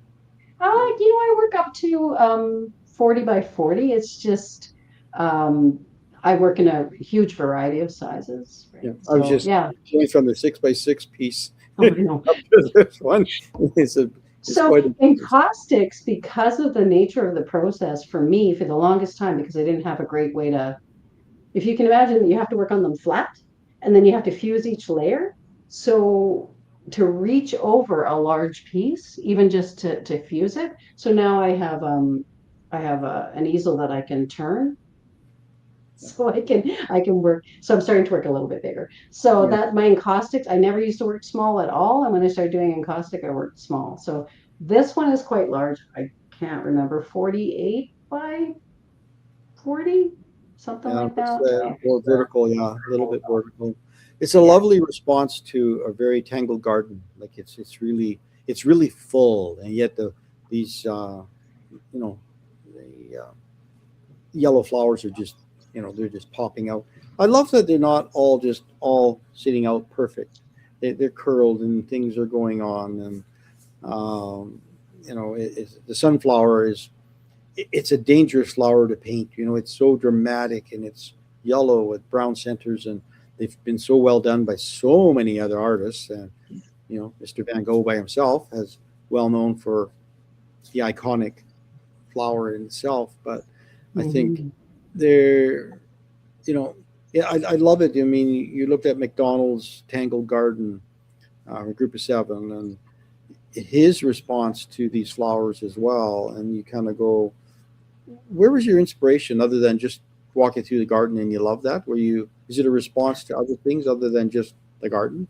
I work up to 40 by 40. It's just I work in a huge variety of sizes. Right? Yeah, I was just going from the 6x6 piece up to this one. So in caustics, because of the nature of the process, for me, for the longest time, because I didn't have a great way to, if you can imagine, you have to work on them flat, and then you have to fuse each layer. So to reach over a large piece, even just to fuse it. So now I have an easel that I can turn. So I can work. So I'm starting to work a little bit bigger. So that my encaustics, I never used to work small at all. And when I started doing encaustic, I worked small. So this one is quite large. I can't remember, 48 by 40, something like that. More vertical, a little bit vertical. It's a lovely response to a very tangled garden. Like it's really full, and yet these yellow flowers are just. They're just popping out. I love that they're not all sitting out perfect. They're curled and things are going on. And, the sunflower it's a dangerous flower to paint. It's so dramatic and it's yellow with brown centers, and they've been so well done by so many other artists. And, Mr. Van Gogh by himself is well known for the iconic flower in itself. But I think I love it. I mean, you looked at McDonald's Tangled Garden, a group of 7, and his response to these flowers as well. And you kind of go, where was your inspiration other than just walking through the garden and you love that? Is it a response to other things other than just the garden?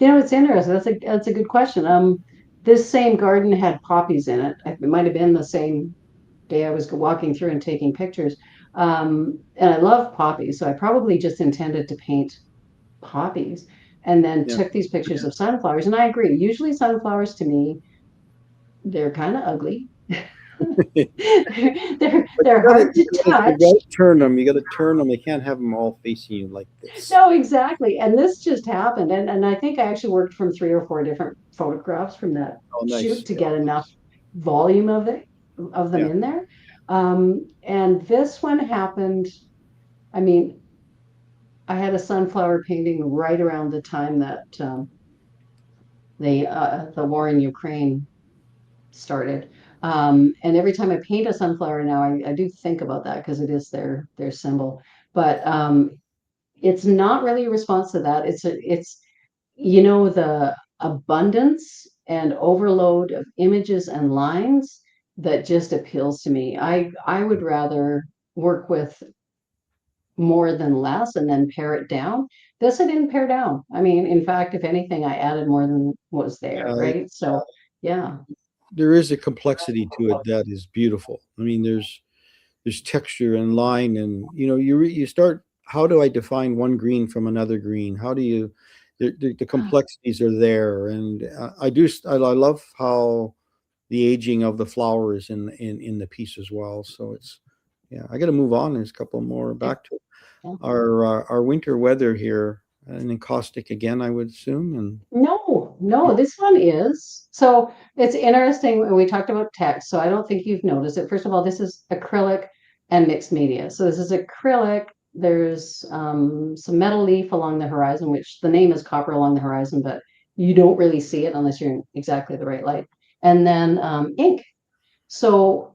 It's interesting. That's a good question. This same garden had poppies in it. It might have been the same day I was walking through and taking pictures. And I love poppies, so I probably just intended to paint poppies and then took these pictures of sunflowers. And I agree. Usually sunflowers to me, they're kind of ugly. they're hard to touch. You gotta turn them. You got to turn them. You can't have them all facing you like this. No, exactly. And this just happened. And I think I actually worked from 3 or 4 different photographs from that Oh, nice. shoot to get enough volume of them in there. And this one happened. I mean, I had a sunflower painting right around the time that the war in Ukraine started. And every time I paint a sunflower now, I do think about that because it is their symbol. But it's not really a response to that. It's the abundance and overload of images and lines that just appeals to me. I would rather work with more than less and then pare it down. This I didn't pare down. I mean, in fact, if anything, I added more than was there, right? So yeah. There is a complexity to it that is beautiful. I mean, there's texture and line, and you start. How do I define one green from another green? How do you? The complexities are there, and I love how the aging of the flowers in the piece as well. So it's I got to move on. There's a couple more back to our winter weather here, and encaustic again, I would assume. And no, this one is. So it's interesting when we talked about text. So I don't think you've noticed it. First of all, this is acrylic and mixed media. So this is acrylic. There's some metal leaf along the horizon, which the name is Copper Along the Horizon, but you don't really see it unless you're in exactly the right light. And then ink. So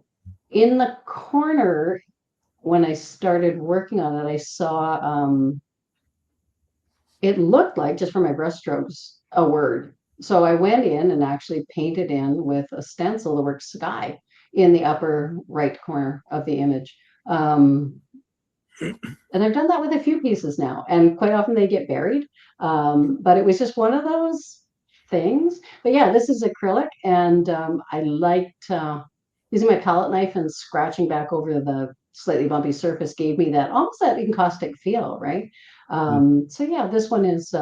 in the corner, when I started working on it, I saw it looked like, just from my brush strokes, a word. So I went in and actually painted in with a stencil the word sky in the upper right corner of the image. And I've done that with a few pieces now, and quite often they get buried. But it was just one of those things. But yeah, this is acrylic, and I liked using my palette knife and scratching back over the slightly bumpy surface gave me that almost that encaustic feel, right? So yeah, this one is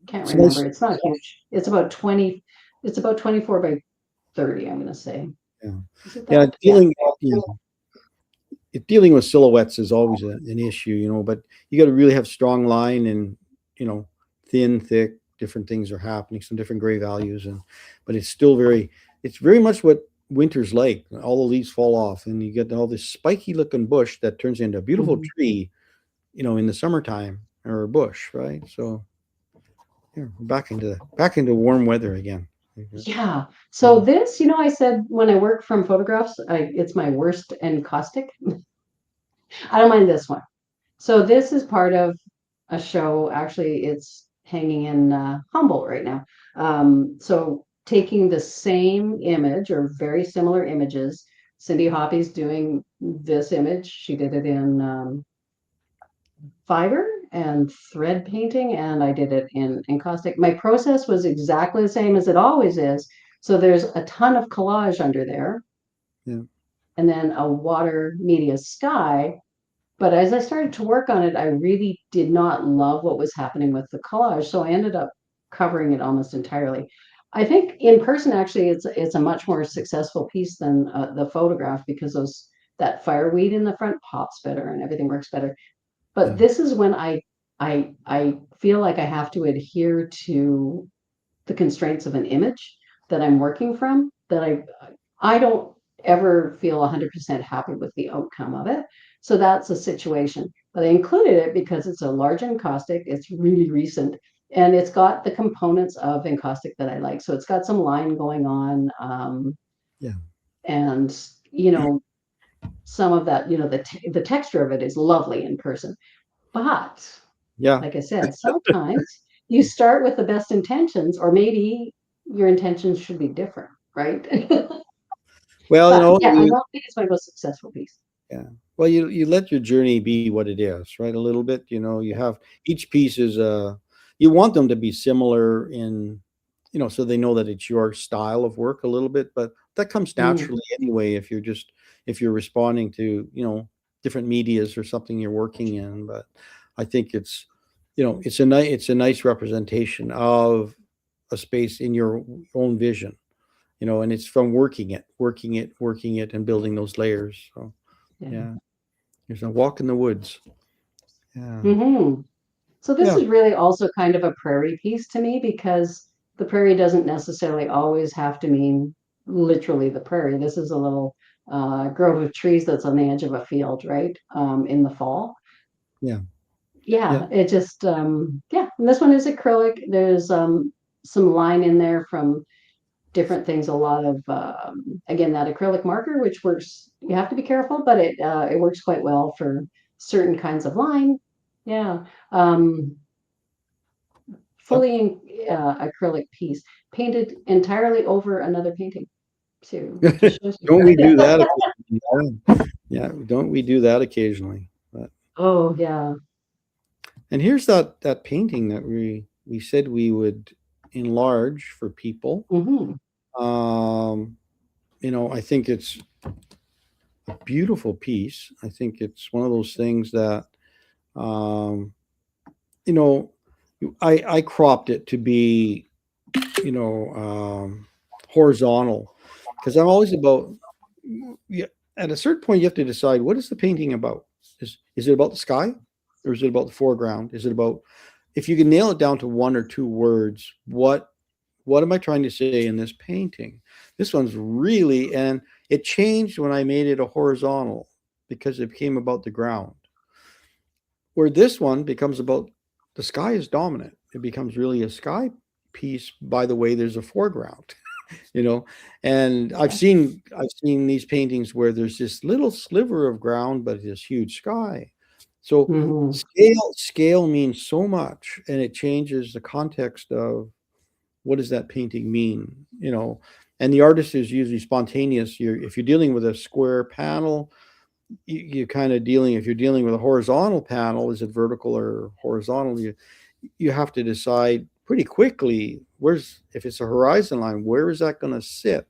can't remember. It's not huge. It's about 20. It's about 24 by 30. I'm going to say. Yeah. Dealing with silhouettes is always an issue, but you got to really have strong line and, thin, thick, different things are happening, some different gray values. But it's still it's very much what winter's like. All the leaves fall off and you get all this spiky looking bush that turns into a beautiful tree, in the summertime, or a bush, right? So back into warm weather again. Yeah. So this, I said when I work from photographs, it's my worst encaustic. I don't mind this one. So this is part of a show. Actually, it's hanging in Humboldt right now. So taking the same image or very similar images. Cindy Hoppy's doing this image. She did it in fiber and thread painting, and I did it in encaustic. My process was exactly the same as it always is. So there's a ton of collage under there, and then a water media sky. But as I started to work on it, I really did not love what was happening with the collage, so I ended up covering it almost entirely. I think in person, actually, it's a much more successful piece than the photograph, because that fireweed in the front pops better and everything works better. But this is when I feel like I have to adhere to the constraints of an image that I'm working from, that I don't ever feel 100% happy with the outcome of it. So that's a situation. But I included it because it's a large encaustic, it's really recent, and it's got the components of encaustic that I like. So it's got some line going on. And, some of that, the texture of it is lovely in person. But like I said, sometimes you start with the best intentions, or maybe your intentions should be different, right? Well, I don't think it's my most successful piece. Yeah. Well, you let your journey be what it is, right? A little bit, you have each piece is you want them to be similar in, so they know that it's your style of work a little bit, but that comes naturally anyway if you're responding to, different medias or something you're working in. But I think it's a nice representation of a space in your own vision. and it's from working it, and building those layers. So yeah, there's a walk in the woods. Yeah. Mm-hmm. So this Yeah. is really also kind of a prairie piece to me, because the prairie doesn't necessarily always have to mean literally the prairie. This is a little grove of trees that's on the edge of a field, right? In the fall. Yeah. Yeah, it just and this one is acrylic. There's some line in there from different things. A lot of again, that acrylic marker, which works. You have to be careful, but it works quite well for certain kinds of line. Yeah. Fully acrylic piece painted entirely over another painting too. Don't we do that occasionally? Yeah, don't we do that occasionally? But, oh yeah. and here's that painting that we said we would enlarge for people. Mm-hmm. I think it's a beautiful piece. I think it's one of those things that I cropped it to be horizontal, because I'm always about, at a certain point you have to decide, what is the painting about? Is it about the sky, or is it about the foreground? Is it about, if you can nail it down to one or two words, what am I trying to say in this painting? This one's really, and it changed when I made it a horizontal, because it became about the ground, where this one becomes about, the sky is dominant. It becomes really a sky piece by the way there's a foreground. And I've seen these paintings where there's this little sliver of ground but this huge sky. So scale means so much, and it changes the context of what does that painting mean. And the artist is usually spontaneous. If you're dealing with a square panel, you're kind of dealing, if you're dealing with a horizontal panel, is it vertical or horizontal? You have to decide pretty quickly, if it's a horizon line, where is that going to sit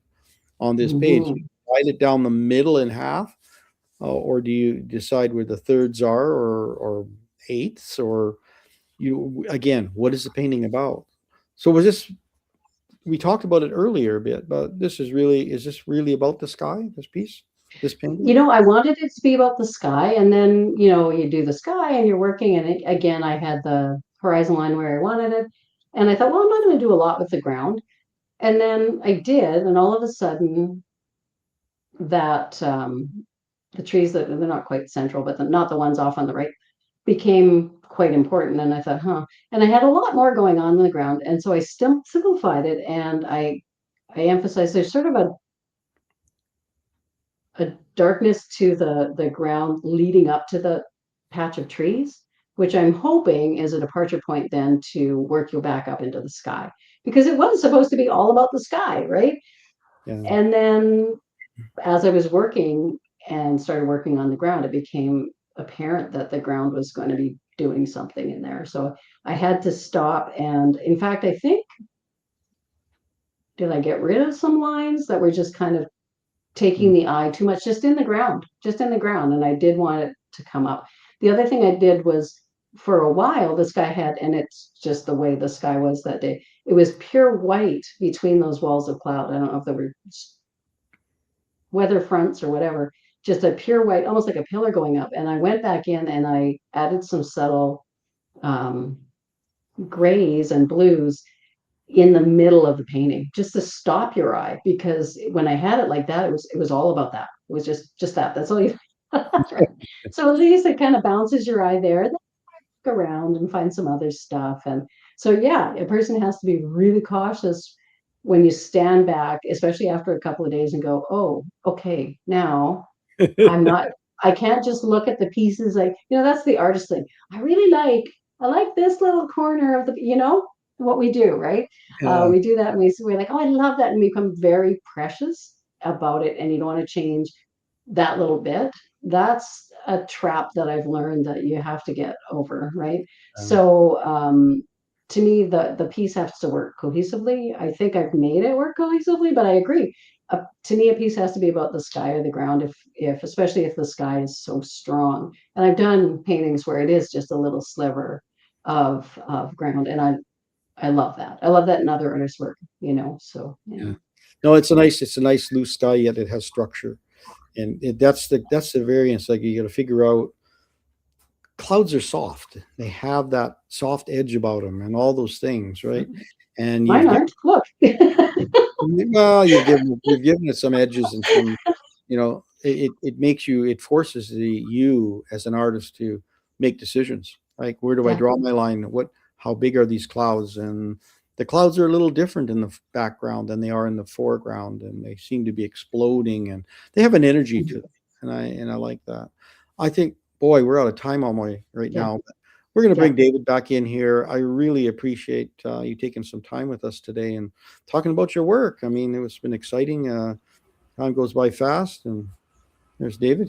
on this page? Do you divide it down the middle in half, or do you decide where the thirds are, or eighths, or again, what is the painting about? So we talked about it earlier a bit, but is this really about the sky, this piece, this painting? I wanted it to be about the sky, and then you do the sky and you're working, and again, I had the horizon line where I wanted it, and I thought, well, I'm not going to do a lot with the ground, and then I did, and all of a sudden that the trees that they're not quite central, but not the ones off on the right, became quite important. And I thought, and I had a lot more going on in the ground, and so I still simplified it, and I emphasized there's sort of a darkness to the ground leading up to the patch of trees, which I'm hoping is a departure point then to work you back up into the sky, because it was supposed to be all about the sky, right? Yeah. And then as I was working and started working on the ground, it became apparent that the ground was going to be doing something in there. So I had to stop. And in fact, I think, did I get rid of some lines that were just kind of taking the eye too much, just in the ground. And I did want it to come up. The other thing I did was, for a while, the sky had, and it's just the way the sky was that day, it was pure white between those walls of cloud. I don't know if they were weather fronts or whatever, just a pure white, almost like a pillar going up. And I went back in and I added some subtle grays and blues in the middle of the painting, just to stop your eye, because when I had it like that, it was all about that. It was just that. That's all you. So at least it kind of bounces your eye there. Then look around and find some other stuff. And so a person has to be really cautious when you stand back, especially after a couple of days, and go, oh, okay, now I can't just look at the pieces. That's the artist thing. I like this little corner of what we do, right? We do that, and we're like, oh, I love that. And we become very precious about it. And you don't want to change that little bit. That's a trap that I've learned that you have to get over, right? So to me, the piece has to work cohesively. I think I've made it work cohesively, but I agree. To me, a piece has to be about the sky or the ground, especially if the sky is so strong. And I've done paintings where it is just a little sliver of ground, and I love that. I love that in other artists' work, so yeah. No, it's a nice loose style, yet it has structure, and that's the variance. Like you got to figure out. Clouds are soft; they have that soft edge about them, and all those things, right? And Mine aren't. Look. well, you've given it some edges and some, it forces you as an artist to make decisions. Like, where do I draw my line? How big are these clouds? And the clouds are a little different in the background than they are in the foreground, and they seem to be exploding, and they have an energy to them. And I like that. I think, boy, we're out of time right now. But we're going to bring David back in here. I really appreciate you taking some time with us today and talking about your work. I mean, it's been exciting. Time goes by fast, and there's David.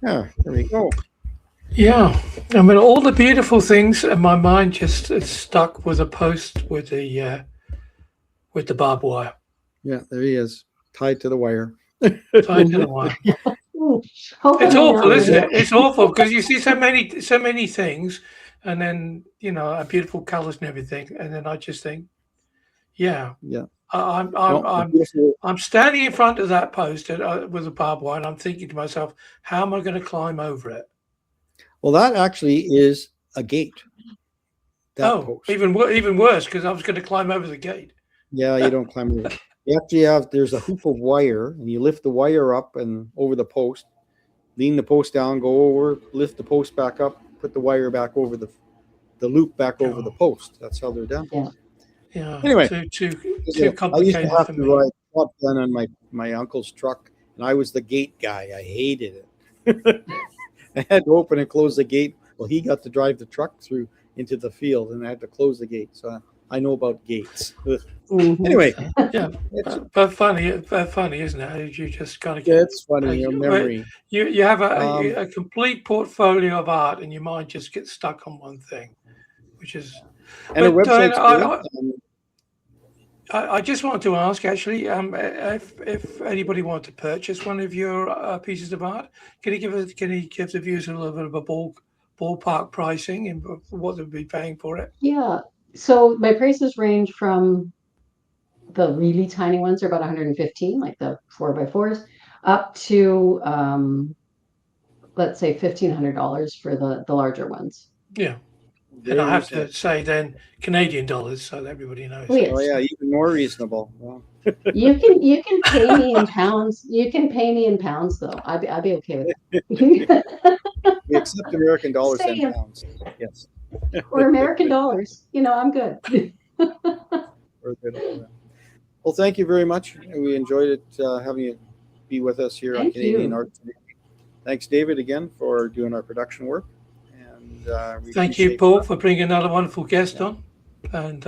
There we go. Yeah, I mean, all the beautiful things, and my mind just is stuck with a post with the barbed wire. Yeah, there he is, tied to the wire. Tied to the wire. It's awful, isn't it? It's awful because you see so many things, and then a beautiful colors and everything, and then I just think, I'm standing in front of that post with a barbed wire, and I'm thinking to myself, how am I going to climb over it? Well, that actually is a gate. Post. Even worse, because I was going to climb over the gate. Yeah, you don't climb over. You actually there's a hoop of wire, and you lift the wire up and over the post, lean the post down, go over, lift the post back up, put the wire back over the loop back over the post. That's how they're done. Yeah. Anyway, too complicated. I used to have to ride shotgun on my uncle's truck, and I was the gate guy. I hated it. I had to open and close the gate. Well, he got to drive the truck through into the field, and I had to close the gate. So I know about gates. Anyway, but funny, isn't it? You just kind of get. It's funny. Your memory. You have a complete portfolio of art, and your mind just gets stuck on one thing, which is. And a website. I just wanted to ask, actually, if anybody wanted to purchase one of your pieces of art, can you give the viewers a little bit of a ballpark pricing and what they'd be paying for it? Yeah. So my prices range from the really tiny ones are about 115, like the 4x4s, up to let's say $1,500 for the larger ones. Yeah. And I have to say then Canadian dollars, so that everybody knows. Oh yeah, even more reasonable. Well. You can pay me in pounds. You can pay me in pounds though. I'd be okay with it. We accept American dollars and pounds. Yes. Or American dollars. I'm good. We're good. Well, thank you very much. We enjoyed it having you be with us here on Canadian Art Today. Thanks, David, again for doing our production work. Thank you, Paul, for bringing another wonderful guest on. And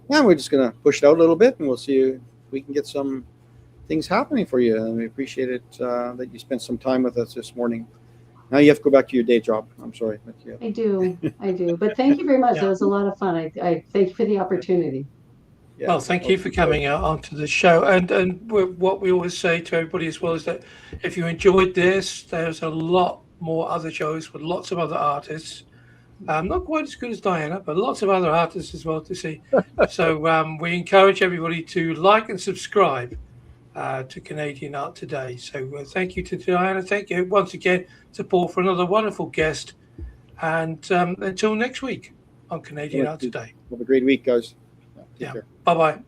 we're just going to push it out a little bit, and we'll see if we can get some things happening for you. And we appreciate it that you spent some time with us this morning. Now you have to go back to your day job. I'm sorry. I do. But thank you very much. It was a lot of fun. I thank you for the opportunity. Yeah. Well, thank you for coming out onto the show. And what we always say to everybody as well is that if you enjoyed this, there's a lot more other shows with lots of other artists. Not quite as good as Diana, but lots of other artists as well to see. So we encourage everybody to like and subscribe to Canadian Art Today. So thank you to Diana. Thank you once again to Paul for another wonderful guest. And until next week on Canadian Art Today. Have a great week, guys. Yeah. Bye-bye.